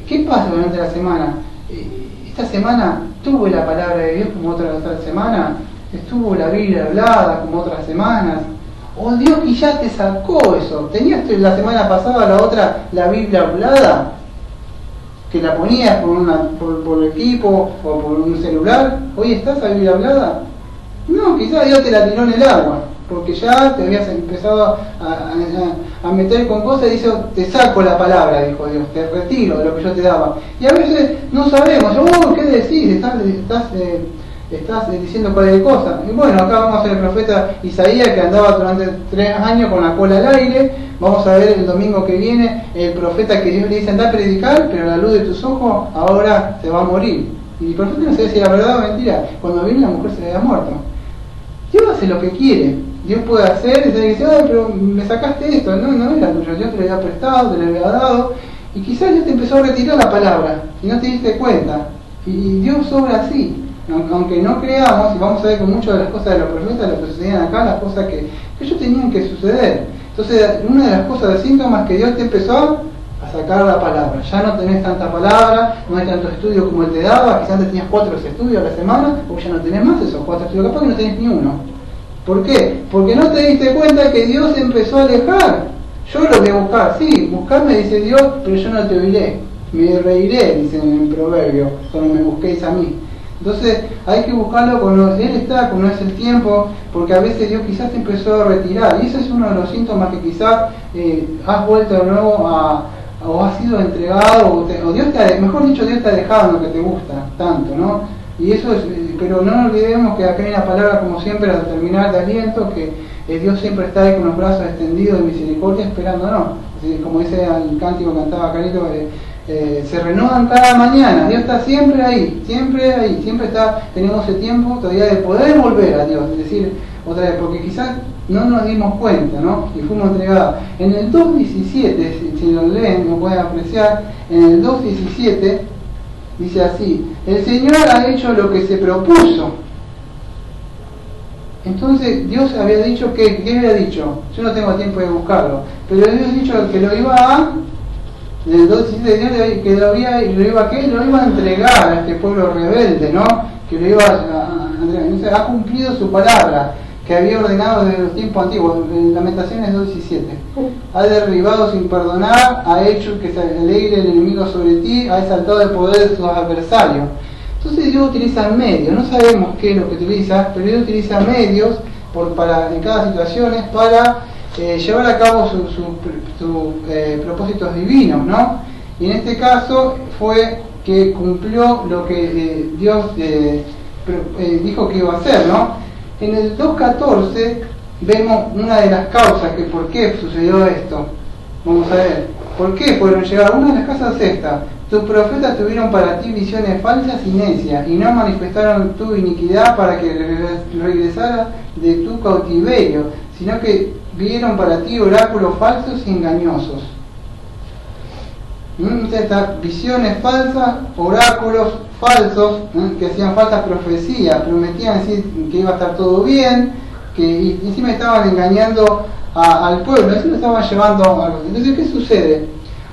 S1: ¿Qué pasa durante la semana? Esta semana tuve la palabra de Dios como otra semana, estuvo la Biblia hablada como otras semanas, o Dios que ya te sacó eso. ¿Tenías la semana pasada la otra, la Biblia hablada, que la ponías por equipo o por un celular? ¿Hoy está esa Biblia hablada? No, quizás Dios te la tiró en el agua, porque ya te habías empezado a meter con cosas y dice, te saco la palabra, dijo Dios, te retiro de lo que yo te daba. Y a veces no sabemos, ¿qué decís? Estás diciendo cualquier cosa. Y bueno, acá vamos a ver el profeta Isaías, que andaba durante 3 años con la cola al aire. Vamos a ver el domingo que viene el profeta que Dios le dice, anda a predicar, pero la luz de tus ojos ahora se va a morir. Y el profeta no sabe si era verdad o mentira. Cuando viene la mujer se le había muerto. Dios hace lo que quiere. Dios puede hacer, y dice, pero me sacaste esto, no era tuyo, Dios te lo había prestado, te lo había dado, y quizás Dios te empezó a retirar la palabra, y no te diste cuenta, y Dios obra así, aunque no creamos, y vamos a ver con muchas de las cosas de los profetas, lo que sucedían acá, las cosas que ellos tenían que suceder. Entonces, una de las cosas, de síntomas que Dios te empezó a sacar la palabra, ya no tenés tanta palabra, no hay tanto estudio como Él te daba, quizás antes tenías 4 estudios a la semana, o ya no tenés más esos 4 estudios, capaz que no tenés ni uno. ¿Por qué? Porque no te diste cuenta que Dios empezó a alejar. Yo lo voy a buscar, sí, buscarme dice Dios, pero yo no te oiré, me reiré, dicen en el proverbio, cuando me busquéis a mí. Entonces hay que buscarlo cuando Él está, cuando es el tiempo, porque a veces Dios quizás te empezó a retirar, y ese es uno de los síntomas que quizás has vuelto de nuevo o has sido entregado, o Dios mejor dicho, Dios te ha dejado en lo que te gusta tanto, ¿no? Y eso es, pero no nos olvidemos que acá hay una palabra, como siempre, al terminar, de aliento, que Dios siempre está ahí con los brazos extendidos de misericordia esperándonos. Como dice el cántico que cantaba Carito, se renuevan cada mañana. Dios está siempre ahí, siempre está. Tenemos ese tiempo todavía de poder volver a Dios, es decir, otra vez, porque quizás no nos dimos cuenta, ¿no? Y fuimos entregados. En el 2.17, si lo leen, lo pueden apreciar, en el 2.17 dice así, el Señor ha hecho lo que se propuso. Entonces Dios había dicho ¿qué había dicho? Yo no tengo tiempo de buscarlo, pero Dios ha dicho que lo iba a, en el 2.17 que lo iba a entregar a este pueblo rebelde, ¿no? Que lo iba a entregar. Entonces ha cumplido su palabra que había ordenado desde los tiempos antiguos. En Lamentaciones 2.17, ha derribado sin perdonar, ha hecho que se alegre el enemigo sobre ti, ha exaltado el poder de sus adversarios. Entonces Dios utiliza medios, no sabemos qué es lo que utiliza, pero Dios utiliza medios en cada situación para llevar a cabo sus propósitos divinos, ¿no? Y en este caso fue que cumplió lo que Dios dijo que iba a hacer, ¿no? En el 2.14 vemos una de las causas que por qué sucedió esto. Vamos a ver, ¿por qué fueron llegados? Una de las causas es esta: tus profetas tuvieron para ti visiones falsas y necias, y no manifestaron tu iniquidad para que regresaras de tu cautiverio, sino que vieron para ti oráculos falsos y engañosos. Estas visiones falsas, oráculos falsos, que hacían falsas profecías, prometían decir que iba a estar todo bien, y encima estaban engañando al pueblo, eso lo estaban llevando a algo. Entonces, ¿qué sucede?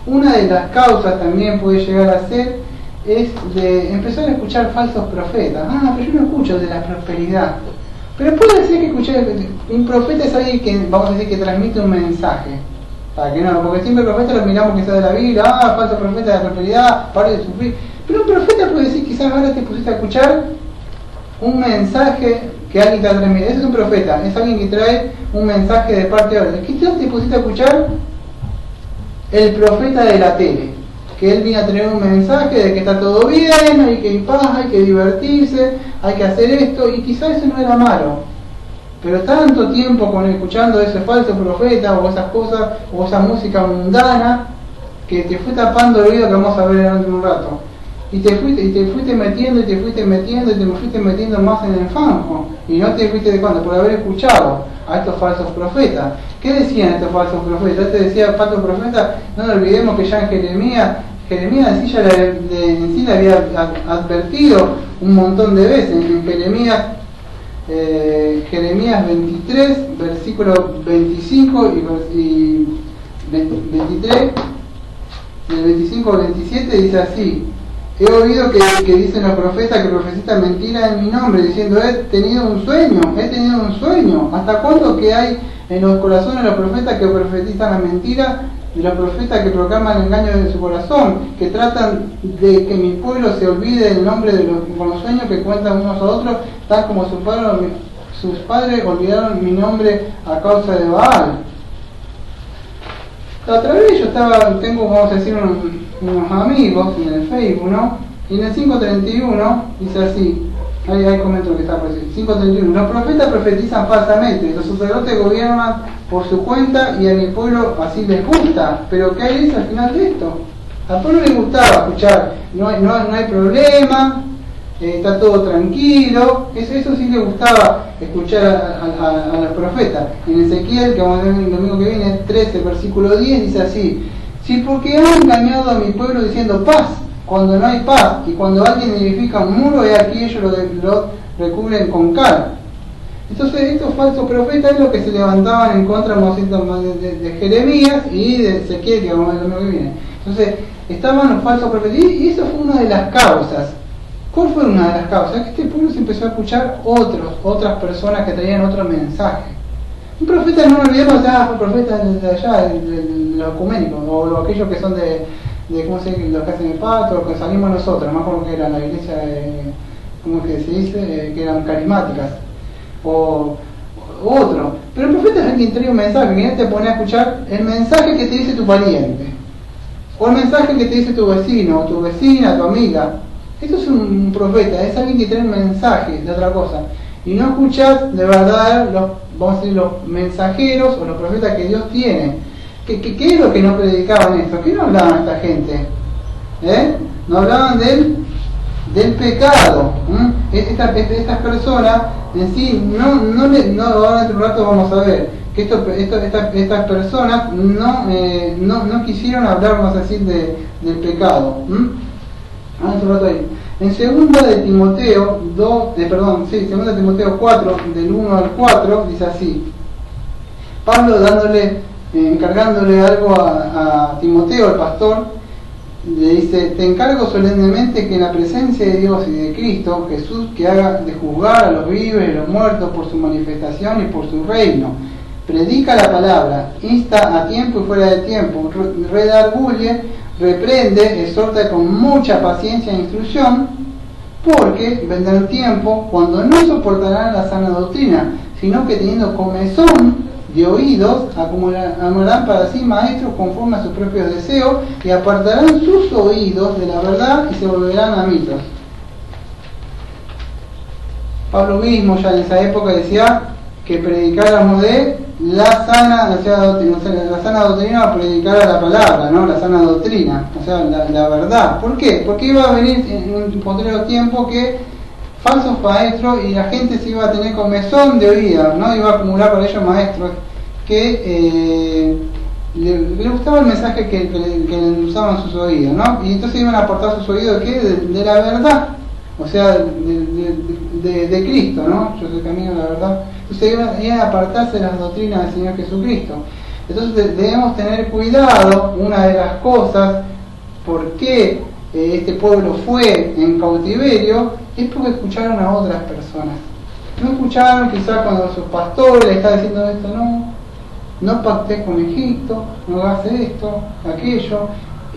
S1: Una de las causas también puede llegar a ser es de empezar a escuchar falsos profetas. Pero yo no escucho de la prosperidad. Pero puede ser que escuchar, un profeta es alguien que, vamos a decir, que transmite un mensaje. Para que no, porque siempre el profeta lo miramos que está de la Biblia, falso profeta de la prosperidad, pare de sufrir. Pero un profeta puede decir, quizás ahora te pusiste a escuchar un mensaje que alguien te ha transmitido. Ese es un profeta, es alguien que trae un mensaje de parte de otro. Quizás te pusiste a escuchar el profeta de la tele, que él viene a tener un mensaje de que está todo bien, hay que ir paz, hay que divertirse, hay que hacer esto, y quizás eso no era malo. Pero tanto tiempo con escuchando ese falso profeta o esas cosas, o esa música mundana, que te fue tapando el oído, que vamos a ver en un rato. Y te fuiste metiendo, y te fuiste metiendo más en el fango. Y no te fuiste de cuándo, por haber escuchado a estos falsos profetas. ¿Qué decían estos falsos profetas? Te decía falso profeta, no nos olvidemos que ya en Jeremías en sí le había advertido un montón de veces. En Jeremías 23, versículo 25 y 23, del 25 al 27 dice así: he oído que dicen los profetas que profetizan mentira en mi nombre, diciendo he tenido un sueño. ¿Hasta cuándo que hay en los corazones de los profetas que profetizan la mentira, de los profetas que proclaman el engaño de su corazón, que tratan de que mi pueblo se olvide del nombre con los sueños que cuentan unos a otros, tal como sus padres olvidaron mi nombre a causa de Baal? La otra vez tengo, vamos a decir, unos amigos en el Facebook, ¿no? Y en el 5:31 dice así, ahí comento lo que está por decir, 5:31, los profetas profetizan falsamente, los sacerdotes gobiernan por su cuenta y a mi pueblo así les gusta. Pero ¿qué hay al final de esto? Al pueblo le gustaba escuchar, no hay problema, está todo tranquilo, eso sí le gustaba escuchar a los profetas. En Ezequiel, que vamos a ver el domingo que viene, 13, versículo 10, dice así: si porque han engañado a mi pueblo diciendo paz, cuando no hay paz, y cuando alguien edifica un muro, he aquí ellos lo recubren con cal. Entonces estos falsos profetas es lo que se levantaban en contra de Jeremías y de Ezequiel, que vamos a ver el domingo que viene. Entonces estaban los falsos profetas, y eso fue una de las causas. ¿Cuál fue una de las causas? Que este pueblo se empezó a escuchar otras personas que traían otro mensaje. Un profeta, no nos olvidemos, fue profeta de allá, de los ecuménicos, o aquellos que son de ¿cómo se dice? Los que hacen el pato, los que salimos nosotros, más como que era la iglesia, ¿cómo que se dice? Que eran carismáticas, o otro. Pero el profeta es alguien que trae un mensaje, que te pone a escuchar el mensaje que te dice tu pariente, o el mensaje que te dice tu vecino, o tu vecina, tu amiga. Esto es un profeta, es alguien que trae un mensaje de otra cosa. Y no escuchas de verdad vamos a decir, los mensajeros o los profetas que Dios tiene. ¿Qué es lo que no predicaban esto? ¿Qué no hablaban esta gente? No hablaban del pecado. Estas personas en sí, ahora en un rato vamos a ver que estas personas no quisieron hablar, vamos a decir, del pecado. En 2 de Timoteo 2, 2 de Timoteo 4, del 1 al 4, dice así: Pablo encargándole algo a Timoteo, el pastor, le dice: te encargo solemnemente que en la presencia de Dios y de Cristo Jesús, que haga de juzgar a los vivos y a los muertos por su manifestación y por su reino, predica la palabra, insta a tiempo y fuera de tiempo, redarguye, reprende, exhorta con mucha paciencia e instrucción, porque vendrá el tiempo cuando no soportarán la sana doctrina, sino que teniendo comezón de oídos, acumularán para sí maestros conforme a sus propios deseos, y apartarán sus oídos de la verdad y se volverán a mitos. Pablo mismo ya en esa época decía que predicáramos de la sana doctrina, o predicar a la palabra, ¿no? La sana doctrina, o sea, la verdad. ¿Por qué? Porque iba a venir en un postrero tiempo que falsos maestros, y la gente se iba a tener comezón de oídas, ¿no? Iba a acumular para ellos maestros que le gustaba el mensaje que le usaban sus oídos, ¿no? Y entonces iban a aportar sus oídos, ¿qué? De la verdad, o sea, de Cristo, ¿no? Yo soy el camino de la verdad. Entonces iban a apartarse de las doctrinas del Señor Jesucristo. Entonces debemos tener cuidado. Una de las cosas por qué este pueblo fue en cautiverio es porque escucharon a otras personas. No escucharon quizás cuando sus pastores le estaban diciendo esto, no pactes con Egipto, no hagas esto, aquello,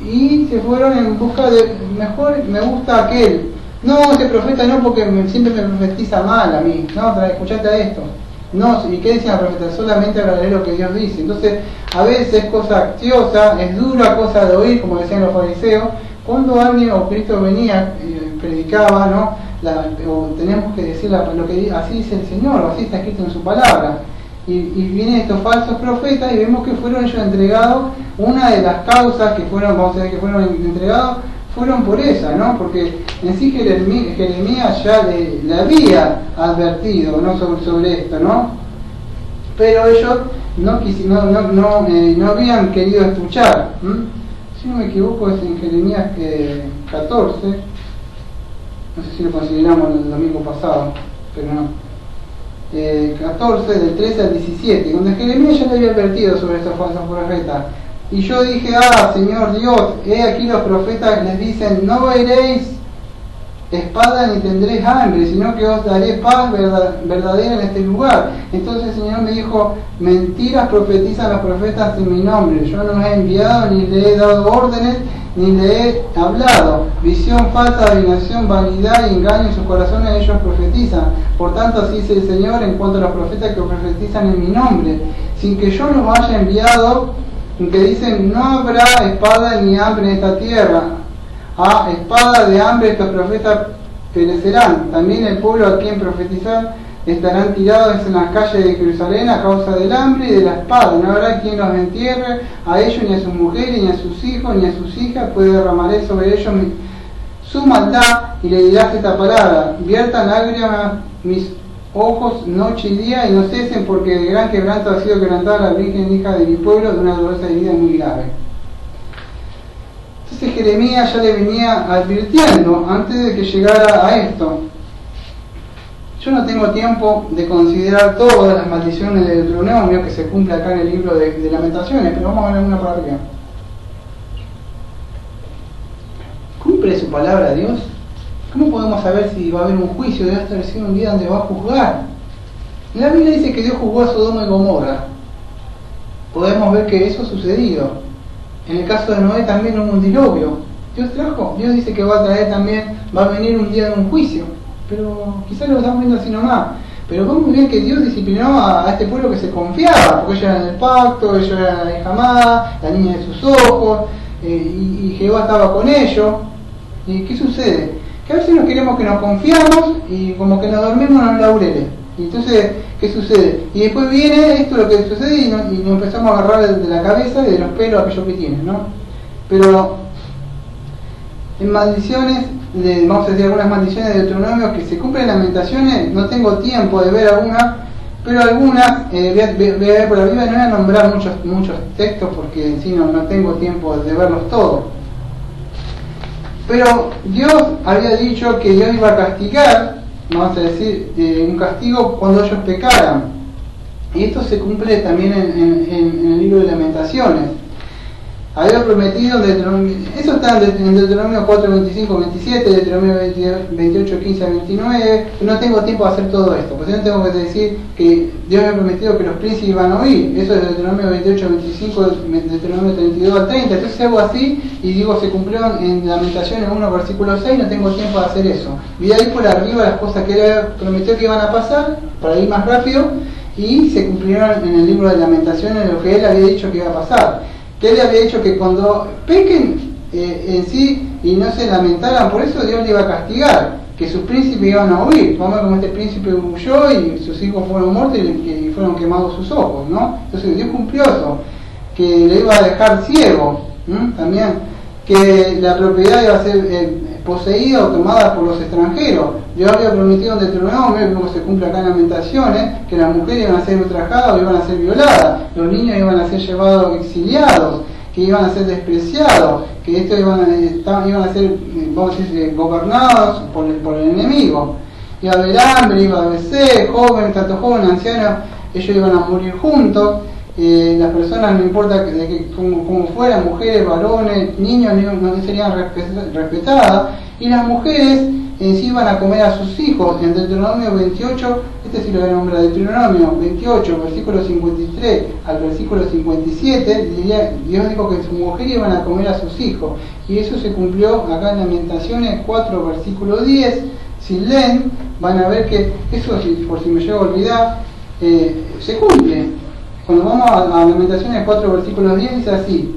S1: y se fueron en busca de, mejor me gusta aquel, no, ese profeta no, porque siempre me profetiza mal a mí, no, escuchate a esto, no, ¿y qué decía el profeta? Solamente hablaré lo que Dios dice. Entonces, a veces es cosa actiosa, es dura cosa de oír, como decían los fariseos, cuando alguien o Cristo venía, predicaba, ¿no? O tenemos que decir lo que así dice el Señor, así está escrito en su palabra. Y vienen estos falsos profetas y vemos que fueron ellos entregados. Una de las causas que fueron, vamos a ver, que fueron entregados, fueron por esa, ¿no? Porque en sí Jeremías ya le había advertido, ¿no? sobre esto, ¿no? Pero ellos no habían querido escuchar. Si no me equivoco es en Jeremías 14, no sé si lo consideramos el domingo pasado, pero no. 14 del 13 al 17, donde Jeremías ya le había advertido sobre estos falsos profetas. Y yo dije, Señor Dios, he aquí los profetas les dicen, no veréis espada ni tendréis hambre, sino que os daré paz verdadera en este lugar. Entonces el Señor me dijo, mentiras profetizan los profetas en mi nombre, yo no los he enviado, ni le he dado órdenes, ni le he hablado. Visión falsa, adivinación, vanidad y engaño en sus corazones ellos profetizan. Por tanto así dice el Señor en cuanto a los profetas que profetizan en mi nombre, sin que yo los haya enviado, que dicen, no habrá espada ni hambre en esta tierra. Espada de hambre estos profetas perecerán. También el pueblo a quien profetizar estarán tirados en las calles de Jerusalén a causa del hambre y de la espada. No habrá quien los entierre, a ellos ni a sus mujeres, ni a sus hijos, ni a sus hijas, pues derramaré sobre ellos su maldad y le dirás esta palabra, viertan lágrimas mis ojos noche y día y no cesen, porque de gran quebranto ha sido quebrantada la Virgen hija de mi pueblo de una dolorosa herida muy grave. Entonces Jeremías ya le venía advirtiendo antes de que llegara a esto. Yo no tengo tiempo de considerar todas las maldiciones de Deuteronomio que se cumple acá en el libro de Lamentaciones, pero vamos a ver una por arriba. ¿Cumple su palabra Dios? ¿Cómo podemos saber si va a haber un juicio? Debe establecer un día donde va a juzgar. La Biblia dice que Dios juzgó a Sodoma y Gomorra. Podemos ver que eso ha sucedido. En el caso de Noé también hubo un diluvio. Dios dice que va a traer también, va a venir un día de un juicio. Pero quizás lo estamos viendo así nomás. Pero vamos bien que Dios disciplinó a este pueblo que se confiaba, porque ellos eran el pacto, ellos eran la hija amada, la niña de sus ojos, y Jehová estaba con ellos. ¿Y qué sucede? Que a veces nos queremos que nos confiamos y como que nos dormimos en los laureles. Y entonces, ¿qué sucede? Y después viene esto lo que sucede y nos empezamos a agarrar de la cabeza y de los pelos aquellos que tienen, ¿no? Pero en maldiciones, vamos a decir algunas maldiciones de Deuteronomio que se cumplen en Lamentaciones, no tengo tiempo de ver algunas, pero algunas, voy a ver por la Biblia, no voy a nombrar muchos textos porque en sí no tengo tiempo de verlos todos. Pero Dios había dicho que Dios iba a castigar, vamos a decir, un castigo cuando ellos pecaran. Y esto se cumple también en el libro de Lamentaciones. Había prometido, eso está en Deuteronomio 4, 25, 27, Deuteronomio 28, 15 a 29. No tengo tiempo de hacer todo esto, porque no tengo que decir que Dios había prometido que los príncipes iban a oír. Eso es Deuteronomio 28, 25, Deuteronomio 32 al 30. Entonces hago así y digo, se cumplió en Lamentaciones 1, versículo 6, no tengo tiempo de hacer eso. Voy a ir por arriba las cosas que él prometió que iban a pasar, para ir más rápido, y se cumplieron en el libro de Lamentaciones lo que él había dicho que iba a pasar. Que él había dicho que cuando pequen en sí y no se lamentaran por eso, Dios le iba a castigar, que sus príncipes iban a huir. Vamos a ver cómo este príncipe huyó y sus hijos fueron muertos y fueron quemados sus ojos, ¿no? Entonces Dios cumplió eso, que le iba a dejar ciego, también, que la propiedad iba a ser poseída o tomada por los extranjeros. Dios había prometido en Deuteronomio, como se cumple acá en Lamentaciones, que las mujeres iban a ser ultrajadas o iban a ser violadas, los niños iban a ser llevados exiliados, que iban a ser despreciados, que estos iban a ser, vamos a decir, gobernados por el enemigo. Iba a haber hambre, iba a haber sed, jóvenes, tanto jóvenes, ancianos, ellos iban a morir juntos. Las personas, no importa cómo fueran, mujeres, varones, niños, no serían respetadas, y las mujeres sí iban a comer a sus hijos. En Deuteronomio 28, este sí lo voy a nombrar, Deuteronomio 28, versículo 53 al versículo 57, Dios dijo que su mujer iban a comer a sus hijos, y eso se cumplió acá en Lamentaciones 4, versículo 10. Si leen, van a ver que eso, por si me llego a olvidar, se cumple. Cuando vamos a Lamentaciones 4, versículos 10, dice así: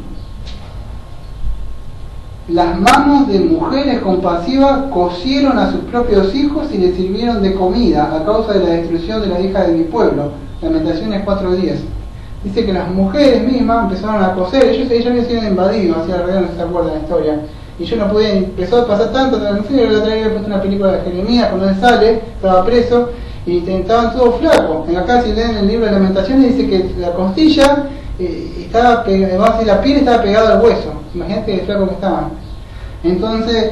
S1: las manos de mujeres compasivas cosieron a sus propios hijos y les sirvieron de comida a causa de la destrucción de la hija de mi pueblo. Lamentaciones 4:10. Dice que las mujeres mismas empezaron a coser, ellos habían sido invadidos, hacia alrededor, no se acuerdan la historia. Y yo no podía, empezó a pasar tanto, no sé, la otra vez había puesto una película de Jeremías cuando él sale, estaba preso, y estaban todos flacos. Acá si leen el libro de Lamentaciones dice que la costilla estaba pegada, vamos a decir, la piel estaba pegada al hueso. Imagínate el flaco que estaban. Entonces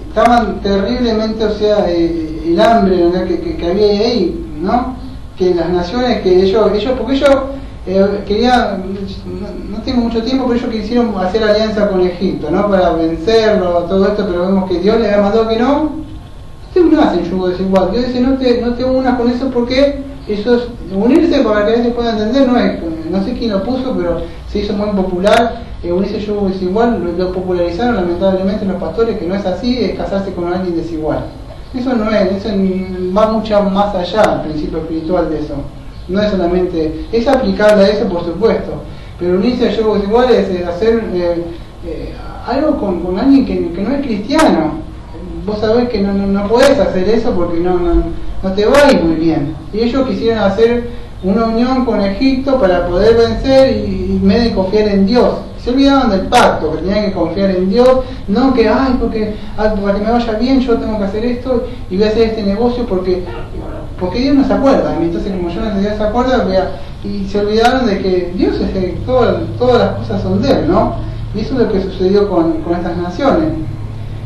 S1: estaban terriblemente, o sea, el hambre que había ahí, ¿no? Que las naciones, que ellos porque ellos querían, no tengo mucho tiempo, pero ellos quisieron hacer alianza con Egipto, ¿no? Para vencerlo, todo esto, pero vemos que Dios les había mandado que no se hacen yugo desigual. Dios dice, no te unas con eso, porque eso es unirse, para que a veces puedan entender, no sé quién lo puso, pero se hizo muy popular, unirse yugo desigual, lo popularizaron lamentablemente los pastores, que no es así, es casarse con alguien desigual. Eso no es, eso va mucho más allá, el principio espiritual de eso. No es solamente, es aplicable a eso por supuesto, pero unirse a yugo desigual es hacer algo con alguien que no es cristiano. Vos sabés que no podés hacer eso porque no te va a ir muy bien. Y ellos quisieron hacer una unión con Egipto para poder vencer y medio confiar en Dios. Se olvidaban del pacto, que tenían que confiar en Dios, no que, porque para que me vaya bien yo tengo que hacer esto y voy a hacer este negocio porque Dios no se acuerda. Entonces, como yo no se acuerda, y se olvidaron de que Dios es todas las cosas son de Él, ¿no? Y eso es lo que sucedió con estas naciones.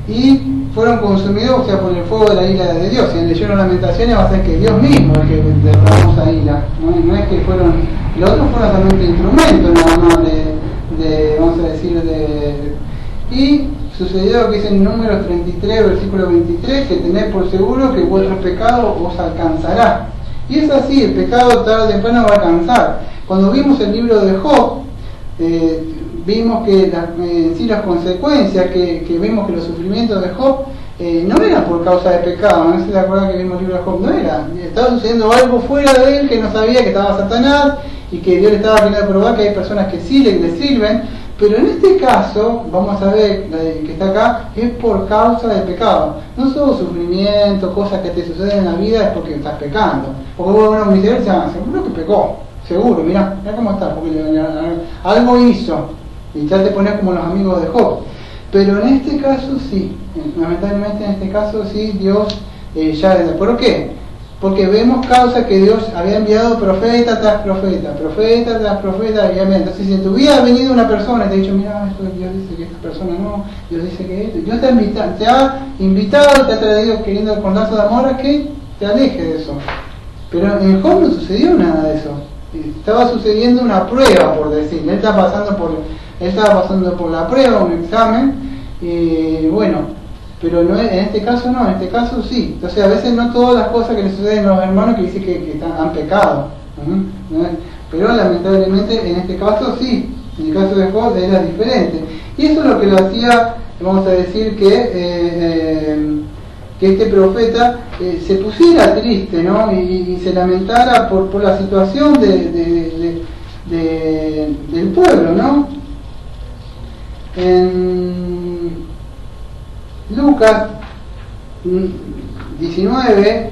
S1: Y fueron consumidos, o sea, por el fuego de la ira de Dios. Si leyeron Lamentaciones va a ser que Dios mismo el que derramó esa ira, no es que fueron, los otros fueron solamente instrumentos nada más vamos a decir, y sucedió que dice en Números 33, versículo 23, que tened por seguro que vuestro pecado os alcanzará. Y es así, el pecado tarde o temprano va a alcanzar. Cuando vimos el libro de Job, vimos que sí, las consecuencias, que vimos que los sufrimientos de Job no eran por causa de pecado. No sé si se acuerdan que vimos el libro de Job, no era. Estaba sucediendo algo fuera de él, que no sabía que estaba Satanás y que Dios le estaba queriendo probar que hay personas que sí le sirven, pero en este caso, vamos a ver, que está acá, es por causa del pecado. No solo sufrimiento, cosas que te suceden en la vida es porque estás pecando. Porque vos a una misericordia, seguro que pecó, seguro, mirá cómo está, porque algo hizo, y ya te pones como los amigos de Job. Pero en este caso sí, lamentablemente en este caso sí, Dios ¿por qué? Porque vemos causa que Dios había enviado profeta tras profeta, y amén. Entonces, si en tu vida ha venido una persona y te ha dicho, mira, Dios dice que esta persona no, Dios dice que esto, Dios te ha invitado, te ha traído queriendo con lazo de amor a que te alejes de eso. Pero en Job no sucedió nada de eso. Estaba sucediendo una prueba, por decir. Él estaba pasando por la prueba, un examen, y bueno. Pero no, en este caso no, en este caso sí. Entonces a veces no todas las cosas que le suceden a los hermanos que dicen que han pecado. ¿No? Pero lamentablemente en este caso sí. En el caso de Job era diferente. Y eso es lo que lo hacía, vamos a decir, que este profeta se pusiera triste, ¿no? Y se lamentara por la situación del pueblo, ¿no? En Lucas 19,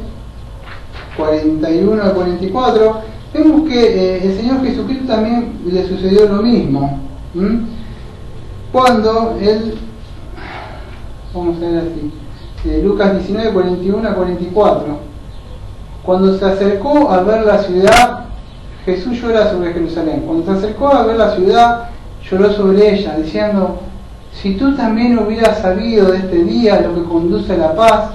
S1: 41 al 44, vemos que el Señor Jesucristo también le sucedió lo mismo. Cuando Él vamos a ver así. Lucas 19, 41 a 44. Cuando se acercó a ver la ciudad, Jesús llora sobre Jerusalén. Cuando se acercó a ver la ciudad, lloró sobre ella, diciendo: si tú también hubieras sabido de este día lo que conduce a la paz,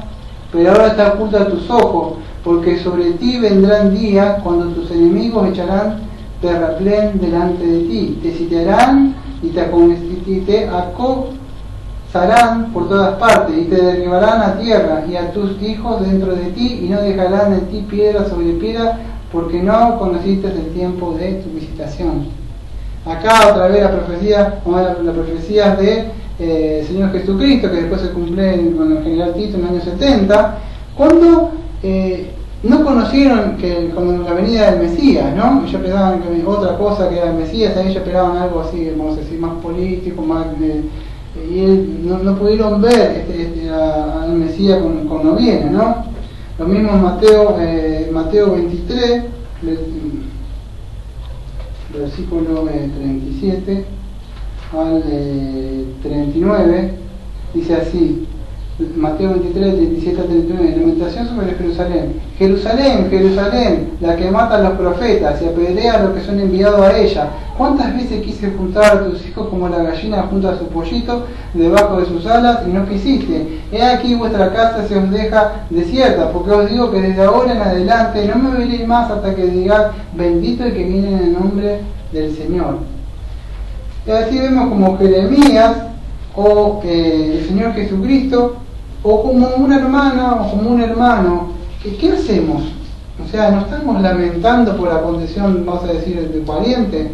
S1: pero ahora está oculto a tus ojos, porque sobre ti vendrán días cuando tus enemigos echarán terraplén delante de ti, te sitiarán y te acosarán por todas partes, y te derribarán a tierra y a tus hijos dentro de ti, y no dejarán en ti piedra sobre piedra, porque no conociste el tiempo de tu visitación. Acá otra vez la profecía de Señor Jesucristo, que después se cumple con el general Tito en el año 70, cuando no conocieron con la venida del Mesías, ¿no? Ellos pensaban que otra cosa que era el Mesías, ellos esperaban algo así, vamos a decir, más político, más y no pudieron ver al Mesías cuando viene, ¿no? Lo mismo en Mateo 23, versículo 37 al 39, dice así, Mateo 23, 37 al 39, lamentación sobre Jerusalén. Jerusalén, Jerusalén, la que mata a los profetas y apedrea a los que son enviados a ella. ¿Cuántas veces quise juntar a tus hijos como la gallina junta a su pollito debajo de sus alas y no quisiste? He aquí vuestra casa se os deja desierta, porque os digo que desde ahora en adelante no me veréis más hasta que digáis: bendito el que viene en el nombre del Señor. Y así vemos como Jeremías o el Señor Jesucristo, o como una hermana o como un hermano. ¿Qué hacemos? O sea, ¿nos estamos lamentando por la condición, vamos a decir, de pariente?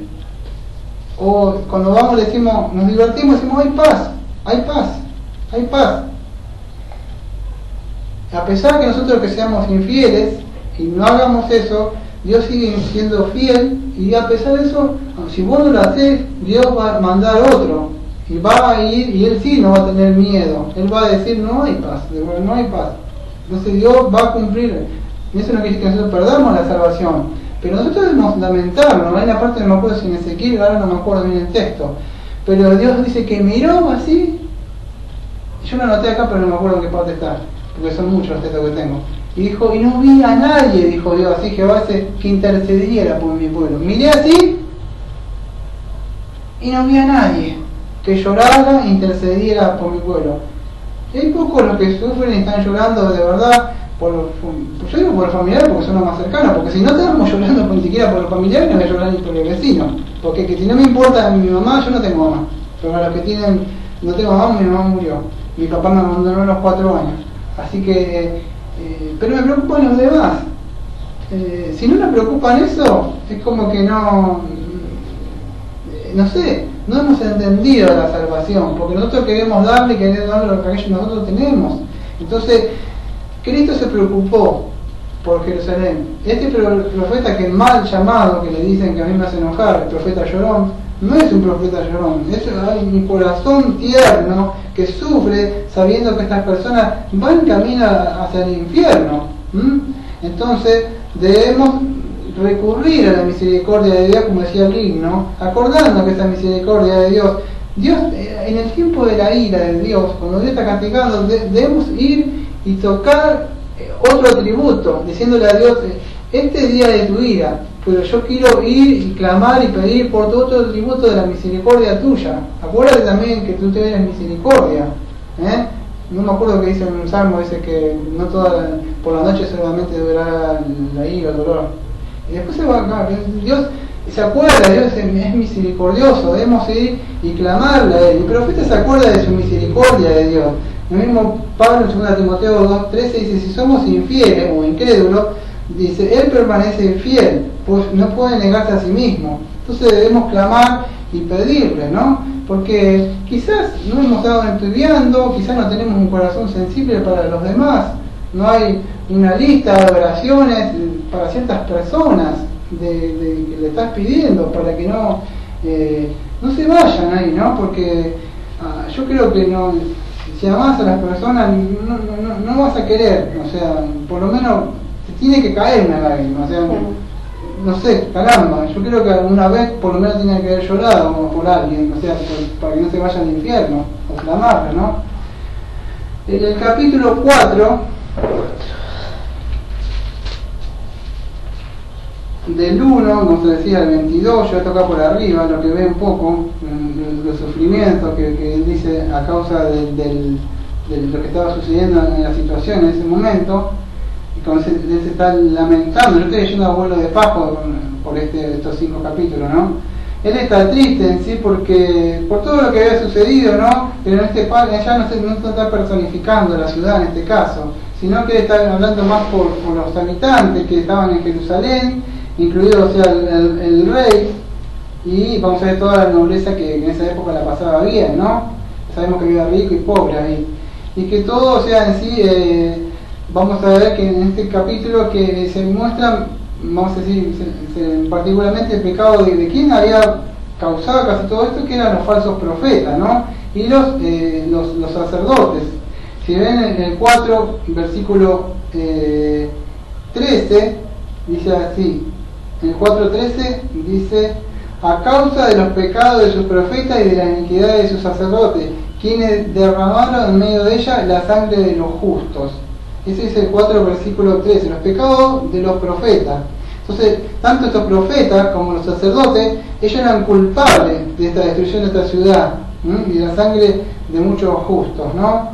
S1: O cuando vamos decimos, nos divertimos, decimos: hay paz, hay paz, hay paz. A pesar que nosotros que seamos infieles y no hagamos eso, Dios sigue siendo fiel, y a pesar de eso, si vos no lo haces, Dios va a mandar otro, y va a ir, y Él sí no va a tener miedo. Él va a decir: no hay paz, no hay paz. Entonces Dios va a cumplir. Eso no quiere decir que nosotros perdamos la salvación, pero nosotros debemos lamentarnos. Hay una parte, no me acuerdo si en Ezequiel, ahora no me acuerdo bien el texto, pero Dios dice que miró así, yo lo anoté acá pero no me acuerdo en qué parte está, porque son muchos los textos que tengo, y dijo: y no vi a nadie, dijo Dios, así que que intercediera por mi pueblo. Miré así y no vi a nadie que llorara e intercediera por mi pueblo. Y hay pocos los que sufren y están llorando de verdad yo digo por los familiares, porque son los más cercanos, porque si no estamos llorando ni siquiera por los familiares, no voy a llorar ni por el vecino, porque si no me importa mi mamá, yo no tengo mamá, pero a los que tienen, no tengo mamá, mi mamá murió, mi papá me abandonó a los 4 años, así que pero me preocupan los demás. Si no nos preocupan eso, es como que no sé, no hemos entendido la salvación, porque nosotros queremos darle lo que aquellos nosotros tenemos. Entonces Cristo se preocupó por Jerusalén. Este profeta, que mal llamado, que le dicen que a mí me hace enojar, el profeta llorón, no es un profeta llorón, es un corazón tierno que sufre sabiendo que estas personas van camino hacia el infierno. Entonces debemos recurrir a la misericordia de Dios, como decía el himno, acordando que esa misericordia de Dios, en el tiempo de la ira de Dios, cuando Dios está castigando, debemos ir y tocar otro atributo, diciéndole a Dios: este día de tu ira, pero yo quiero ir y clamar y pedir por tu otro atributo de la misericordia tuya. Acuérdate también que tú tienes misericordia. No me acuerdo que dice en un salmo, dice que no por la noche solamente durará la ira, el dolor. Y después se va acá, Dios se acuerda, Dios es misericordioso, debemos ir y clamarle a Él. El profeta se acuerda de su misericordia de Dios. El mismo Pablo en 2 Timoteo 2:13 dice: si somos infieles o incrédulos, dice, Él permanece fiel, pues no puede negarse a sí mismo. Entonces debemos clamar y pedirle, ¿no? Porque quizás no hemos estado estudiando, quizás no tenemos un corazón sensible para los demás, no hay una lista de oraciones para ciertas personas que le estás pidiendo para que no se vayan ahí, ¿no? Porque yo creo que no, si amás a las personas no vas a querer, o sea, por lo menos te tiene que caer una lágrima, o sea, no sé, caramba, yo creo que alguna vez por lo menos tiene que haber llorado por alguien, o sea, para que no se vaya al infierno, o clamarlo, ¿no? En el capítulo 4, del 1, como se decía, al 22, yo voy a tocar por arriba, lo que ve un poco, los sufrimientos que él dice a causa de lo que estaba sucediendo en la situación en ese momento, y como él se está lamentando. Yo estoy leyendo Abuelo de Paz por estos 5 capítulos, ¿no? Él está triste en sí porque por todo lo que había sucedido, ¿no? Pero en este ya no se está personificando la ciudad en este caso, sino que él está hablando más por los habitantes que estaban en Jerusalén, incluido, o sea, el rey, y vamos a ver toda la nobleza que en esa época la pasaba bien, ¿no? Sabemos que había rico y pobre ahí, y que todo, o sea, en sí, vamos a ver que en este capítulo que se muestra, vamos a decir, particularmente el pecado de quién había causado casi todo esto, que eran los falsos profetas, ¿no? Y los sacerdotes. Si ven en el 4, versículo 13, dice así, en el 4:13 dice: a causa de los pecados de sus profetas y de la iniquidad de sus sacerdotes, quienes derramaron en medio de ella la sangre de los justos. Ese es el 4, versículo 13, los pecados de los profetas. Entonces, tanto estos profetas como los sacerdotes, ellos eran culpables de esta destrucción de esta ciudad, y de la sangre de muchos justos, ¿no?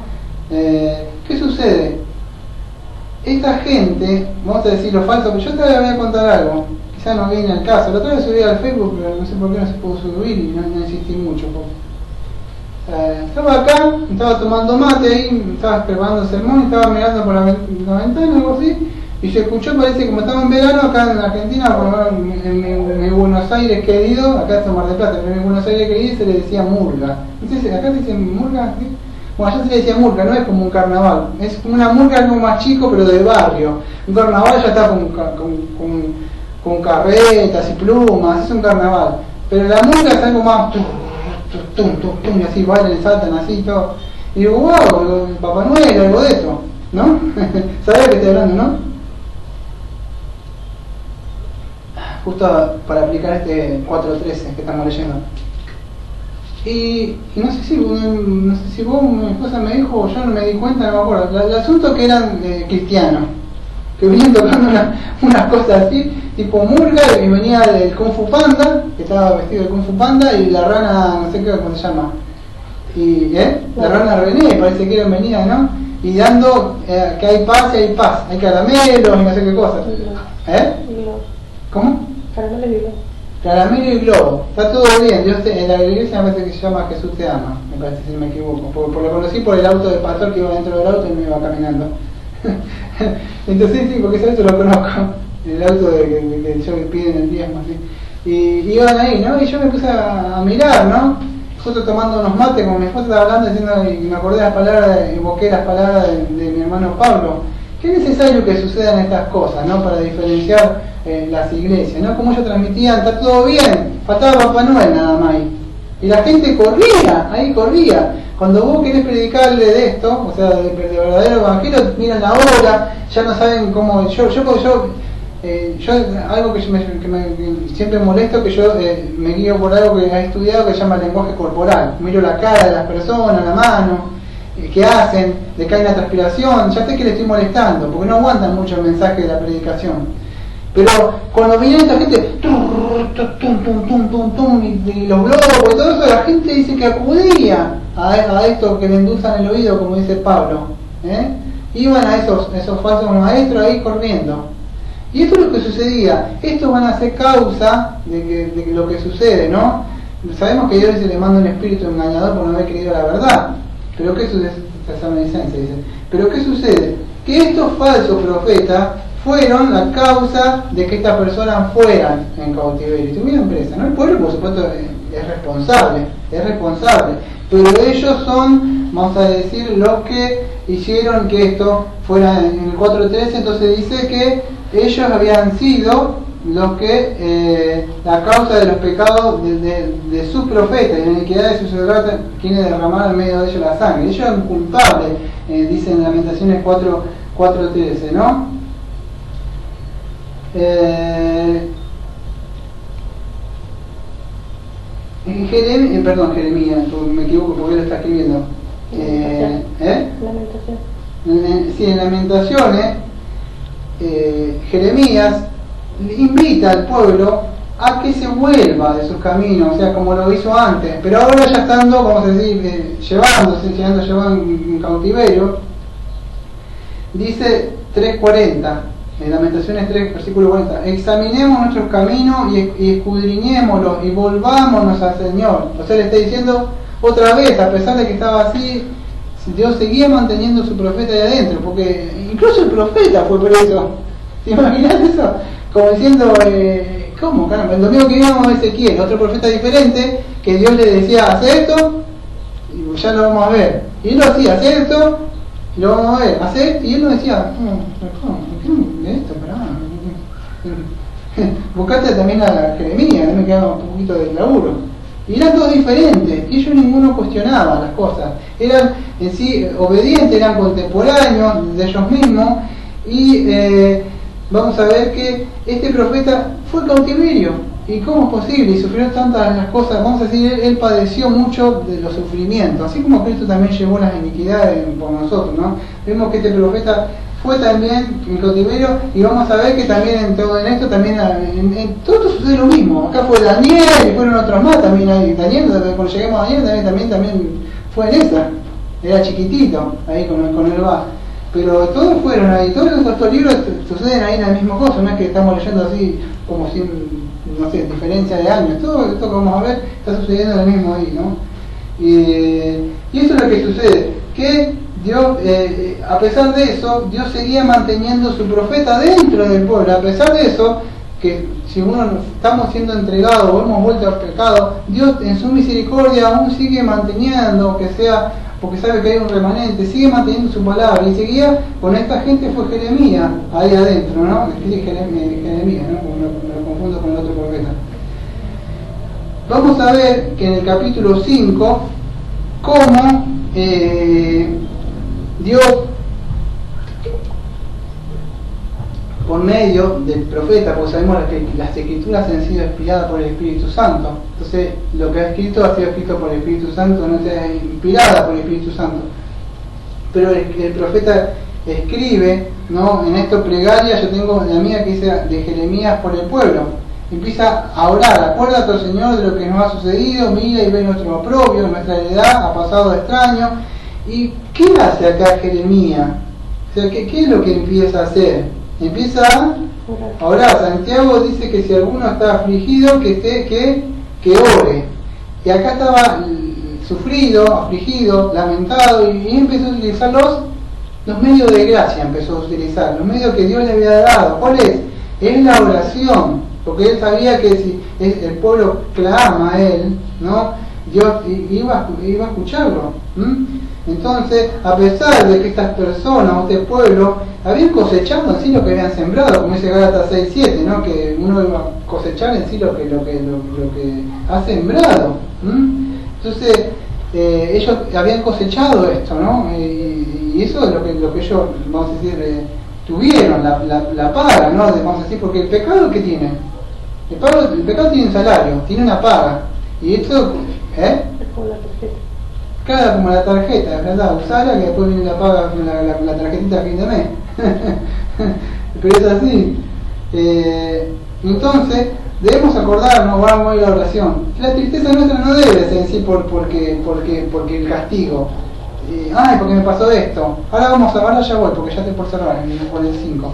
S1: ¿Qué sucede? Esta gente, vamos a decir, los falsos, yo te voy a contar algo, quizás no viene al caso. La otra vez subí al Facebook, pero no sé por qué no se pudo subir y no insistí mucho. Estaba acá, estaba tomando mate ahí, estaba preparando el sermón y estaba mirando por la ventana, algo así, y se escuchó, parece, como estaba en verano acá en Argentina, en mi Buenos Aires querido, acá es Mar del Plata, pero en mi Buenos Aires querido se le decía murga. Entonces, acá se dice murga, ¿sí? Bueno, allá se le decía murga, no es como un carnaval, es como una murga, algo más chico, pero de barrio. Un carnaval ya está con carretas y plumas, es un carnaval, pero la murga es algo más y así bailan, saltan así y todo. Y digo, wow, Papá Noel, algo de eso, ¿no? ¿Sabes de qué estoy hablando, no? Justo para aplicar este 4.13 que estamos leyendo. Y no sé si vos, mi esposa me dijo, o yo no me di cuenta, no me acuerdo. El asunto que eran cristianos, que venían tocando unas cosas así, tipo murga, y venía el Kung Fu Panda, que estaba vestido de Kung Fu Panda, y la rana, no sé qué, cómo se llama, y la rana René, parece que venía, ¿no? Y dando que hay paz y hay paz, hay caramelos y no sé qué cosas. ¿Cómo?
S2: Caramelo y globo.
S1: Caramelo y globo, está todo bien. Yo sé, en la iglesia me parece que se llama Jesús te ama, me parece, si no me equivoco, porque lo conocí por el auto del pastor que iba dentro del auto y me iba caminando. Entonces sí, porque ese auto lo conozco, el auto que yo piden el diezmo, ¿sí? Y iban ahí, ¿no? Y yo me puse a mirar, ¿no? Justo tomando unos mates, como mi esposa estaba hablando, diciendo, y me acordé las palabras, invoqué las palabras de mi hermano Pablo. Qué necesario que sucedan estas cosas, ¿no? Para diferenciar las iglesias, ¿no? Como ellos transmitían, está todo bien, faltaba Papá Noel nada más ahí. Y la gente corría, ahí corría. Cuando vos querés predicarle de esto, o sea, de verdadero evangelio, miran la hora, ya no saben cómo. Yo algo que siempre molesto, que yo me guío por algo que he estudiado que se llama lenguaje corporal. Miro la cara de las personas, la mano, qué hacen, le cae la transpiración, ya sé que le estoy molestando, porque no aguantan mucho el mensaje de la predicación. Pero cuando viene esta gente, y los globos y todo eso, la gente dice que acudía a esto que le endulzan el oído, como dice Pablo. Iban a esos falsos maestros ahí corriendo. Y esto es lo que sucedía. Estos van a ser causa de que lo que sucede, ¿no? Sabemos que Dios se le manda un espíritu engañador por no haber creído la verdad. Pero ¿qué sucede? Dice. Pero ¿qué sucede? Que estos falsos profetas fueron la causa de que estas personas fueran en cautiverio y tuvieran presa, ¿no? El pueblo, por supuesto, es responsable, pero ellos son, vamos a decir, los que hicieron que esto fuera en el 4.13. Entonces dice que ellos habían sido los que, la causa de los pecados de sus profetas y la iniquidad de sus sacerdotes, quienes derramaron en medio de ellos la sangre. Ellos eran culpables, dice en Lamentaciones 4.13, ¿no? Jeremías, me equivoco porque él lo está escribiendo.
S2: Lamentación.
S1: Sí, en Lamentaciones, Jeremías invita al pueblo a que se vuelva de sus caminos, o sea, como lo hizo antes, pero ahora ya estando, vamos a decir, llevando en cautiverio. Dice 3:40, en Lamentaciones 3, versículo 40, examinemos nuestros caminos y escudriñémoslos y volvámonos al Señor. O sea, le está diciendo otra vez, a pesar de que estaba así, Dios seguía manteniendo su profeta ahí adentro, porque incluso el profeta fue preso. ¿Te imaginas eso? Como diciendo, ¿cómo? Caramba, el domingo que viene vamos a ver Ezequiel, otro profeta diferente, que Dios le decía, hace esto, y ya lo vamos a ver. Y él lo hacía, hace esto, y lo vamos a ver, hace esto, y él no decía, ¿qué es esto? Buscaste también a Jeremías, me quedaba un poquito de laburo. Y eran todos diferentes, y ellos ninguno cuestionaba las cosas. Eran en sí obedientes, eran contemporáneos de ellos mismos, y vamos a ver que este profeta fue cautiverio. ¿Y cómo es posible? Y sufrió tantas las cosas. Vamos a decir, él padeció mucho de los sufrimientos, así como Cristo también llevó las iniquidades por nosotros, ¿no? Vemos que este profeta fue también en cautiverio, y vamos a ver que también en todo en esto también en todo esto sucede lo mismo. Acá fue Daniel y fueron otros más también ahí. Daniel, cuando lleguemos a Daniel también fue en esa. Era chiquitito ahí con el bar. Pero todos fueron ahí, todos estos libros suceden ahí en la misma cosa, no es que estamos leyendo así como sin, no sé, diferencia de años. Todo esto que vamos a ver está sucediendo lo mismo ahí, ¿no? Y eso es lo que sucede, que Dios, a pesar de eso, Dios seguía manteniendo su profeta dentro del pueblo. A pesar de eso, que si uno estamos siendo entregados o hemos vuelto al pecado, Dios en su misericordia aún sigue manteniendo, que sea, porque sabe que hay un remanente, sigue manteniendo su palabra. Y seguía con esta gente, fue Jeremías ahí adentro, ¿no? Jeremías, ¿no? Me lo confundo con el otro profeta. Vamos a ver que en el capítulo 5 cómo Dios, por medio del profeta, porque sabemos que las escrituras han sido inspiradas por el Espíritu Santo, entonces lo que ha escrito ha sido escrito por el Espíritu Santo, no sea inspirada por el Espíritu Santo, pero el profeta escribe, ¿no? En esto plegaria, yo tengo la mía que dice de Jeremías por el pueblo, empieza a orar, acuérdate, oh Señor, de lo que nos ha sucedido, mira y ve nuestro oprobio, nuestra heredad ha pasado de extraño. ¿Y qué hace acá Jeremías? O sea, ¿qué es lo que empieza a hacer? Empieza a orar. Santiago dice que si alguno está afligido, que ore. Y acá estaba sufrido, afligido, lamentado, y empezó a utilizar los medios de gracia, empezó a utilizar, los medios que Dios le había dado. ¿Cuál es? Es la oración, porque él sabía que si el pueblo clama a él, ¿no? Dios iba a escucharlo. Entonces, a pesar de que estas personas, este pueblo, habían cosechado en sí lo que habían sembrado, como dice Gálatas 6:7, ¿no? Que uno iba a cosechar en sí lo que ha sembrado. Entonces, ellos habían cosechado esto, ¿no? Y eso es lo que ellos, vamos a decir, tuvieron, la paga, ¿no? Vamos a decir, porque el pecado, ¿qué tiene? El pecado tiene un salario, tiene una paga. Y esto,
S2: Es como la tarjeta.
S1: Cada como la tarjeta, ¿verdad? Usala, que después viene la paga con la tarjetita a fin de mes. Pero es así. Entonces, debemos acordarnos, vamos a ir a la oración, que la tristeza nuestra no debe ser en sí porque el castigo. Ay, porque me pasó esto. Ahora ya voy, porque ya estoy por cerrar, por el 5.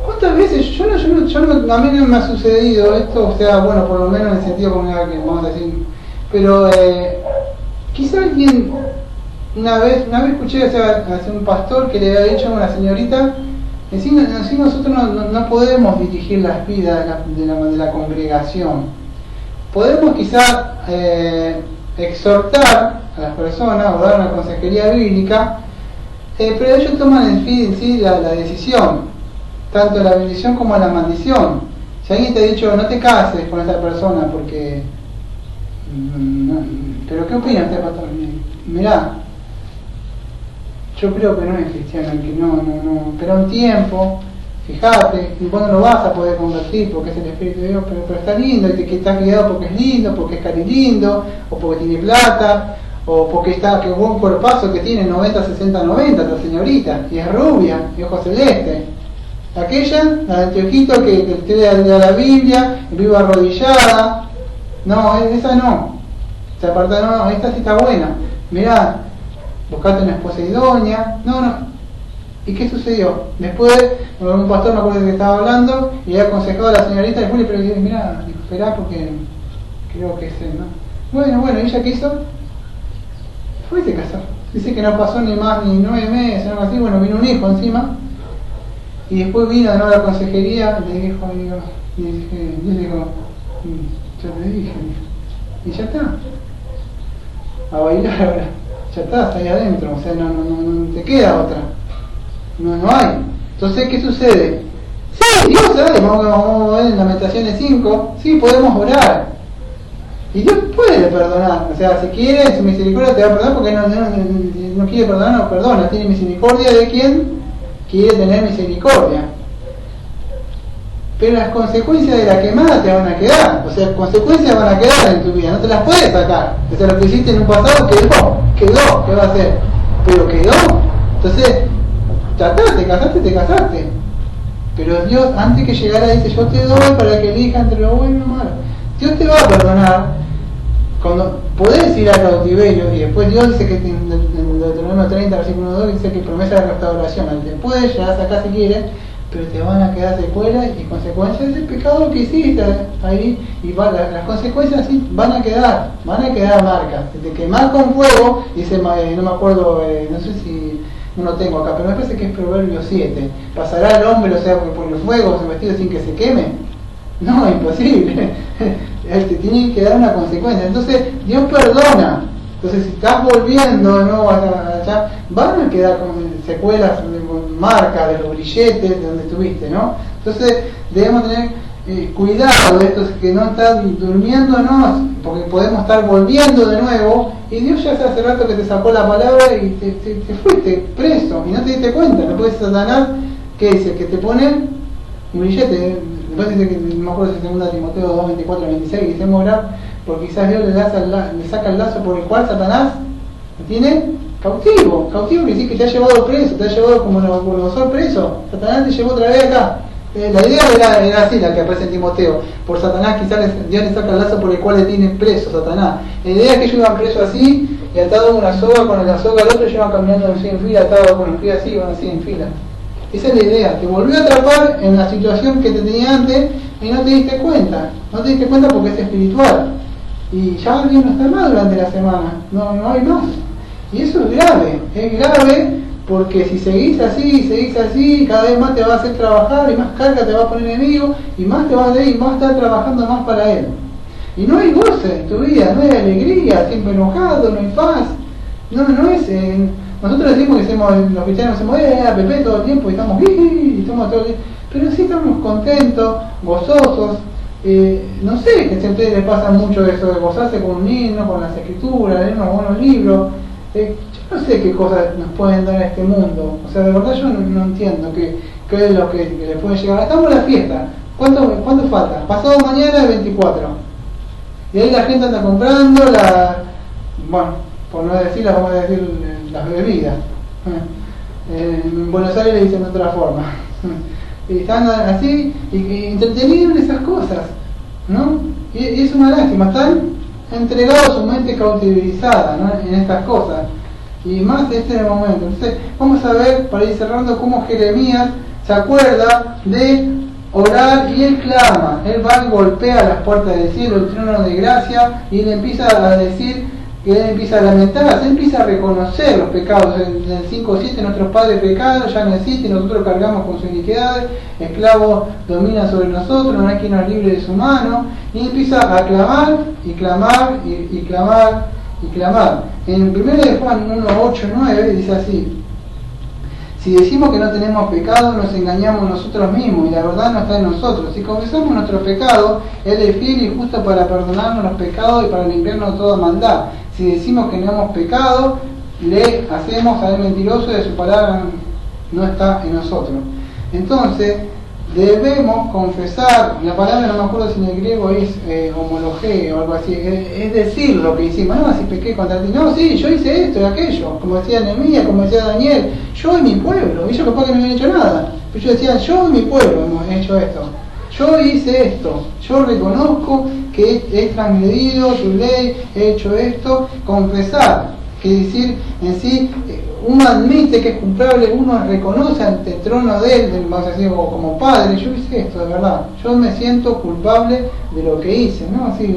S1: ¿Cuántas veces? A mí no me ha sucedido esto, o sea, bueno, por lo menos en el sentido como que vamos a decir, pero quizá alguien, una vez escuché hace un pastor que le había dicho a una señorita, en sí nosotros no podemos dirigir las vidas de la congregación. Podemos quizá exhortar a las personas o dar una consejería bíblica, pero ellos toman en sí la decisión, tanto la bendición como la maldición. Si alguien te ha dicho no te cases con esta persona porque pero ¿qué opina usted, pastor? Mirá, yo creo que no es cristiano, que no, pero un tiempo, fíjate, vos no lo vas a poder convertir porque es el Espíritu de Dios, pero está lindo, y que está criado porque es lindo, porque es cari lindo, o porque tiene plata, o porque está, que buen cuerpazo que tiene, 90, 60, 90, esta señorita, y es rubia, y ojos celeste. Aquella, la de anteojito que usted da la Biblia, vive arrodillada. No, esa no. Se aparta, no, esta sí está buena. Mirá, buscate una esposa idónea. No. ¿Y qué sucedió? Después, un pastor me acuerdo que estaba hablando y le aconsejaba a la señorita de Julio, pero mirá, esperá porque creo que es él, ¿no? Bueno, ¿y ella qué hizo? Fue y se casó. Dice que no pasó ni más ni 9 meses, algo así, bueno, vino un hijo encima. Y después vino a la consejería, le dijo, y le dijo, yo te dije, y ya está, a bailar ahora, ya está ahí adentro, o sea, no te queda otra, no hay. Entonces, ¿qué sucede? Sí, Dios sabe, vamos a ver en Lamentaciones 5, sí, podemos orar, y Dios puede perdonar, o sea, si quiere, su misericordia te va a perdonar, porque no quiere perdonar, no perdona, tiene misericordia de quien quiere tener misericordia. Pero las consecuencias de la quemada te van a quedar, o sea, consecuencias van a quedar en tu vida, no te las puedes sacar. O sea, lo que hiciste en un pasado quedó, ¿qué va a hacer? Pero quedó. Entonces, te casaste. Pero Dios, antes que llegara, dice, yo te doy para que elija entre lo bueno y lo malo. Dios te va a perdonar cuando podés ir al cautiverio, y después Dios dice que en Deuteronomio 30, versículo 2, dice que promesa de restauración, te puedes llegar a sacar si quieres, pero te van a quedar secuelas y consecuencias del pecado que hiciste ahí, y las consecuencias sí van a quedar marcas. Te quemás con fuego, dice, no me acuerdo, no sé si no lo tengo acá, pero me parece que es Proverbio 7, pasará el hombre, o sea, por el fuego su vestido sin que se queme. No, imposible. Tiene que dar una consecuencia. Entonces, Dios perdona. Entonces, si estás volviendo de nuevo allá, van a quedar con secuelas, marcas de los grilletes de donde estuviste, ¿no? Entonces, debemos tener cuidado de esto, que no están durmiéndonos, porque podemos estar volviendo de nuevo, y Dios ya hace rato que te sacó la palabra y te fuiste preso, y no te diste cuenta. No puedes, Satanás, ¿qué dice? Que te pone un grillete. Después dice que, no me acuerdo si es 2 Timoteo 2, 24, 26, que dice orar, porque quizás Dios le saca el lazo por el cual Satanás te tiene cautivo. Cautivo quiere decir que te ha llevado preso, te ha llevado como los preso. Satanás te llevó otra vez acá. La idea era así, la que aparece en Timoteo. Por Satanás quizás Dios le saca el lazo por el cual le tiene preso Satanás. La idea es que ellos iban presos así, y atados a una soga, con la soga al otro, ellos iban caminando así en fila, atados con el pie así, iban así en fila. Esa es la idea, te volvió a atrapar en la situación que te tenía antes y no te diste cuenta porque es espiritual. Y ya alguien no está más durante la semana, no hay más. Y eso es grave porque si seguís así, cada vez más te va a hacer trabajar y más carga te va a poner enemigo y más te va a estar trabajando más para él. Y no hay goce en tu vida, no hay alegría, siempre enojado, no hay paz. No es... Nosotros decimos que los cristianos decimos, Pepe todo el tiempo y estamos todo el tiempo, pero sí estamos contentos, gozosos, no sé, que a ustedes les pasa mucho eso de gozarse con un himno, con las escrituras, leer unos buenos libros, yo no sé qué cosas nos pueden dar a este mundo, o sea, de verdad yo no entiendo qué es lo que les puede llegar. Estamos en la fiesta, ¿cuánto falta? Pasado mañana es 24, y ahí la gente anda comprando por no decirlas, vamos a decir las bebidas. En Buenos Aires le dicen de otra forma. Y están así, y entretenidos en esas cosas, ¿no? Y es una lástima, están entregados, su mente cautivizada, ¿no? En estas cosas. Y más este momento. Entonces, vamos a ver, para ir cerrando, cómo Jeremías se acuerda de orar y él clama. Él va y golpea las puertas del cielo, el trono de gracia, y él empieza a decir, que él empieza a lamentarse, él empieza a reconocer los pecados. En el 5:7 nuestros padres pecaron, ya no existen, nosotros cargamos con sus iniquidades, esclavos dominan sobre nosotros, no hay quien nos libre de su mano, y él empieza a clamar y clamar y clamar y clamar. En 1 de Juan 1:8-9 dice así: si decimos que no tenemos pecado, nos engañamos nosotros mismos y la verdad no está en nosotros. Si confesamos nuestros pecados, Él es fiel y justo para perdonarnos los pecados y para limpiarnos de toda maldad. Si decimos que no hemos pecado, le hacemos a Él mentiroso y de su palabra no está en nosotros. Entonces, debemos confesar, la palabra no me acuerdo si en el griego es homologé o algo así, es decir lo que hicimos, no, si pequé contra ti, no, sí, yo hice esto y aquello, como decía Nehemías, como decía Daniel, yo y mi pueblo, ellos capaz que no habían hecho nada, pero ellos decían, yo y mi pueblo hemos hecho esto, yo hice esto, yo reconozco que he transgredido tu ley, he hecho esto, confesar, que decir en sí, uno admite que es culpable, uno reconoce ante el trono de él, vamos a decir, como padre, yo hice esto de verdad, yo me siento culpable de lo que hice, ¿no? Así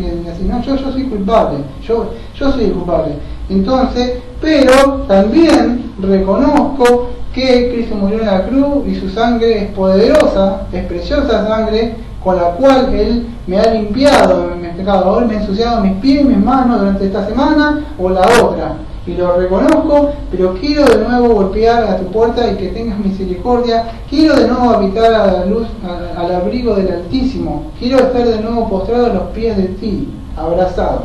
S1: no, yo soy culpable, yo soy el culpable. Entonces, pero también reconozco que Cristo murió en la cruz y su sangre es poderosa, es preciosa sangre, con la cual Él me ha limpiado mis pecados, ahora me ha ensuciado mis pies y mis manos durante esta semana o la otra. Y lo reconozco, pero quiero de nuevo golpear a tu puerta y que tengas misericordia. Quiero de nuevo habitar a la luz, al abrigo del Altísimo. Quiero estar de nuevo postrado a los pies de ti, abrazado.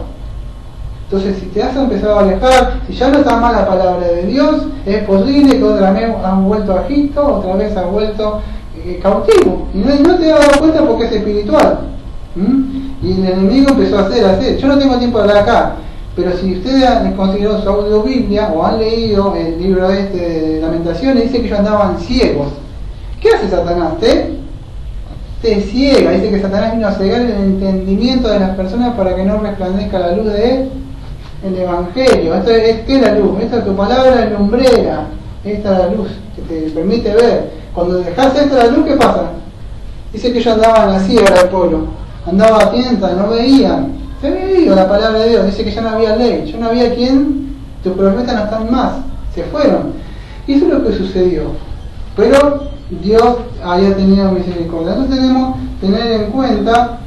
S1: Entonces, si te has empezado a alejar, si ya no está mal la palabra de Dios, es posible que otra vez has vuelto a Egipto, otra vez has vuelto cautivo. Y no te has dado cuenta porque es espiritual. Y el enemigo empezó a hacer. Yo no tengo tiempo de hablar acá. Pero si ustedes han considerado su audio Biblia o han leído el libro de Lamentaciones, dice que ellos andaban ciegos. ¿Qué hace Satanás? Te ciega. Dice que Satanás vino a cegar el entendimiento de las personas para que no resplandezca la luz de él, el Evangelio. Esto es, ¿qué es la luz? Esta es tu palabra lumbrera. Esta es la luz que te permite ver. Cuando dejas esta la luz, ¿qué pasa? Dice que ellos andaban a la ciega del pueblo. Andaban a tientas, no veían. Se había ido la palabra de Dios, dice que ya no había ley, ya no había quien, tus profetas no están más, se fueron. Y eso es lo que sucedió. Pero Dios había tenido misericordia. Entonces debemos tener en cuenta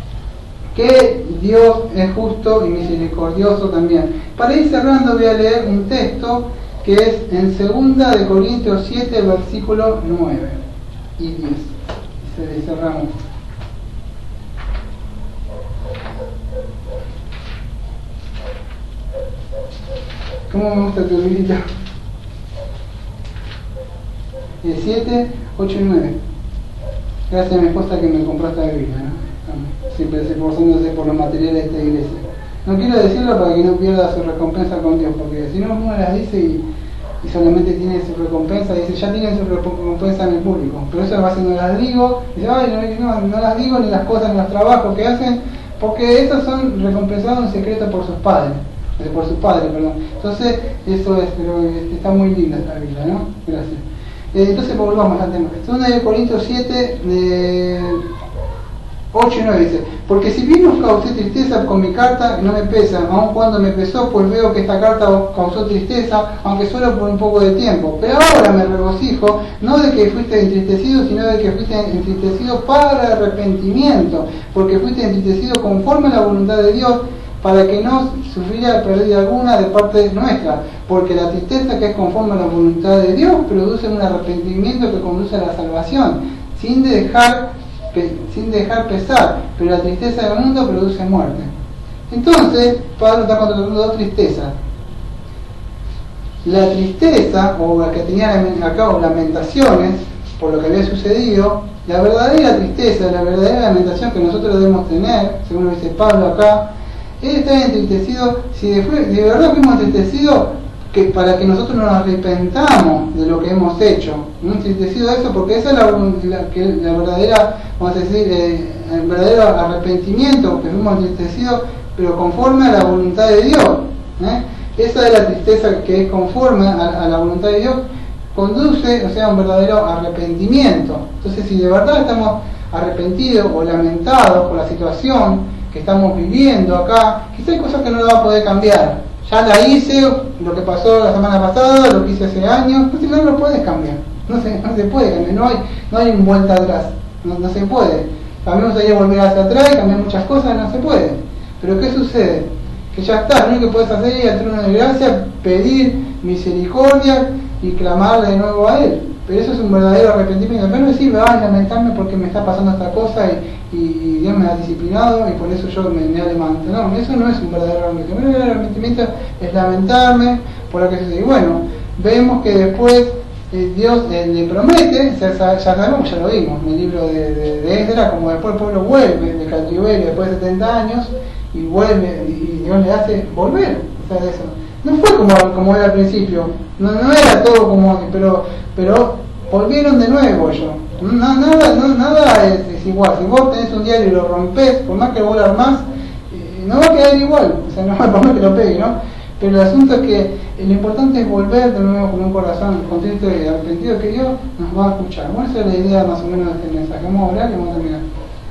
S1: que Dios es justo y misericordioso también. Para ir cerrando voy a leer un texto que es en 2 de Corintios 7, versículo 9 y 10. Y cerramos. ¿Cómo me gusta tu librito? 7, 8 y 9. Gracias a mi esposa que me compró esta Biblia, ¿no? Siempre esforzándose por los materiales de esta iglesia. No quiero decirlo para que no pierda su recompensa con Dios, porque si no uno las dice y solamente tiene su recompensa, dice ya tienen su recompensa en el público. Pero eso va haciendo las digo, dice, ay, no las digo ni las cosas ni los trabajos que hacen, porque estos son recompensados en secreto por sus padres. Por su padre, perdón. Entonces, eso es, pero está muy linda esta Biblia, ¿no? Gracias. Entonces, volvamos al tema. 2 Corintios 7, 8 y 9 dice: porque si bien os causé tristeza con mi carta, no me pesa, aun cuando me pesó, pues veo que esta carta os causó tristeza, aunque solo por un poco de tiempo. Pero ahora me regocijo, no de que fuiste entristecido, sino de que fuiste entristecido para arrepentimiento, porque fuiste entristecido conforme a la voluntad de Dios, para que no sufriera pérdida alguna de parte nuestra, porque la tristeza que es conforme a la voluntad de Dios produce un arrepentimiento que conduce a la salvación, sin dejar pesar, pero la tristeza del mundo produce muerte. Entonces, Pablo está contratando dos tristezas. La tristeza, o la que tenía a cabo Lamentaciones, por lo que había sucedido, la verdadera tristeza, la verdadera lamentación que nosotros debemos tener, según lo dice Pablo acá, él está entristecido, si de verdad fuimos entristecidos, que para que nosotros nos arrepentamos de lo que hemos hecho. No entristecido eso, porque esa es la verdadera, vamos a decir, el verdadero arrepentimiento, que fuimos entristecidos, pero conforme a la voluntad de Dios. Esa es la tristeza que es conforme a la voluntad de Dios, conduce, o sea, a un verdadero arrepentimiento. Entonces, si de verdad estamos arrepentidos o lamentados por la situación que estamos viviendo acá, quizá hay cosas que no lo va a poder cambiar. Ya la hice, lo que pasó la semana pasada, lo que hice hace años, no lo puedes cambiar. No se puede cambiar, no hay un vuelta atrás, no se puede. A mí me gustaría volver hacia atrás y cambiar muchas cosas, no se puede. Pero ¿qué sucede? Que ya está, lo único que puedes hacer es ir al trono de gracia, pedir misericordia y clamar de nuevo a Él. Pero eso es un verdadero arrepentimiento. Pero no decir, lamentarme porque me está pasando esta cosa y Dios me ha disciplinado y por eso yo me levanto. No, eso no es un verdadero arrepentimiento. El verdadero arrepentimiento es lamentarme por lo que sucede. Y bueno, vemos que después Dios le promete, ya sabemos, ya lo vimos en el libro de Esdras, como después el pueblo vuelve de cautiverio después de 70 años y vuelve y Dios le hace volver. O sea, eso no fue como era al principio, no era todo como, pero volvieron de nuevo ellos. Nada es igual. Si vos tenés un diario y lo rompés, por más que vos lo armás, no va a quedar igual, o sea, no va a poner que lo pegue, ¿no? Pero el asunto es que lo importante es volver de nuevo con un corazón contento y arrepentido, que Dios nos va a escuchar. Bueno, esa es la idea más o menos de este mensaje. Vamos a orar y vamos a terminar.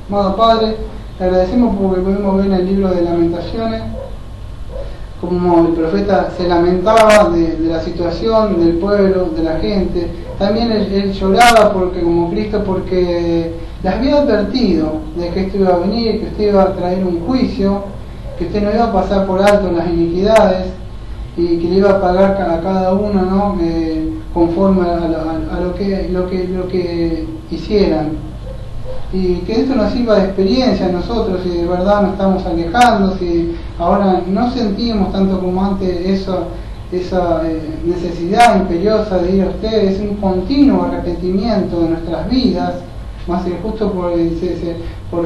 S1: Amado Padre, te agradecemos porque podemos ver en el libro de Lamentaciones como el profeta se lamentaba de la situación del pueblo, de la gente. También él lloraba porque, como Cristo, porque les había advertido de que esto iba a venir, que usted iba a traer un juicio, que usted no iba a pasar por alto las iniquidades y que le iba a pagar a cada uno, ¿no? Conforme a lo que hicieran. Y que esto nos sirva de experiencia a nosotros, si de verdad nos estamos alejando, si ahora no sentimos tanto como antes esa necesidad imperiosa de ir a ustedes, es un continuo arrepentimiento de nuestras vidas, más el justo por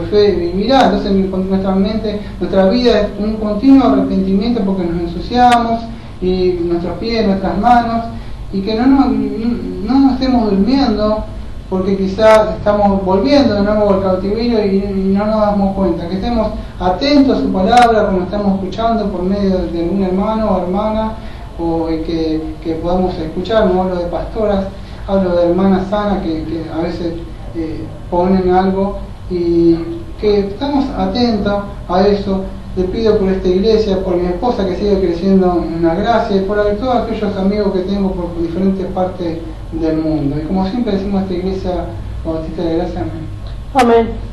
S1: fe vivirá. Entonces nuestra vida es un continuo arrepentimiento porque nos ensuciamos, y nuestros pies, nuestras manos, y que no nos estemos durmiendo porque quizás estamos volviendo de nuevo al cautiverio y no nos damos cuenta, que estemos atentos a su palabra cuando estamos escuchando por medio de algún hermano o hermana, o que podamos escuchar. No hablo de pastoras, hablo de hermanas sanas que a veces ponen algo, y que estamos atentos a eso. Le pido por esta iglesia, por mi esposa que sigue creciendo en la gracia, y por todos aquellos amigos que tengo por diferentes partes del mundo. Y como siempre decimos, esta iglesia Bautista de Gracia, amén.
S2: Amén.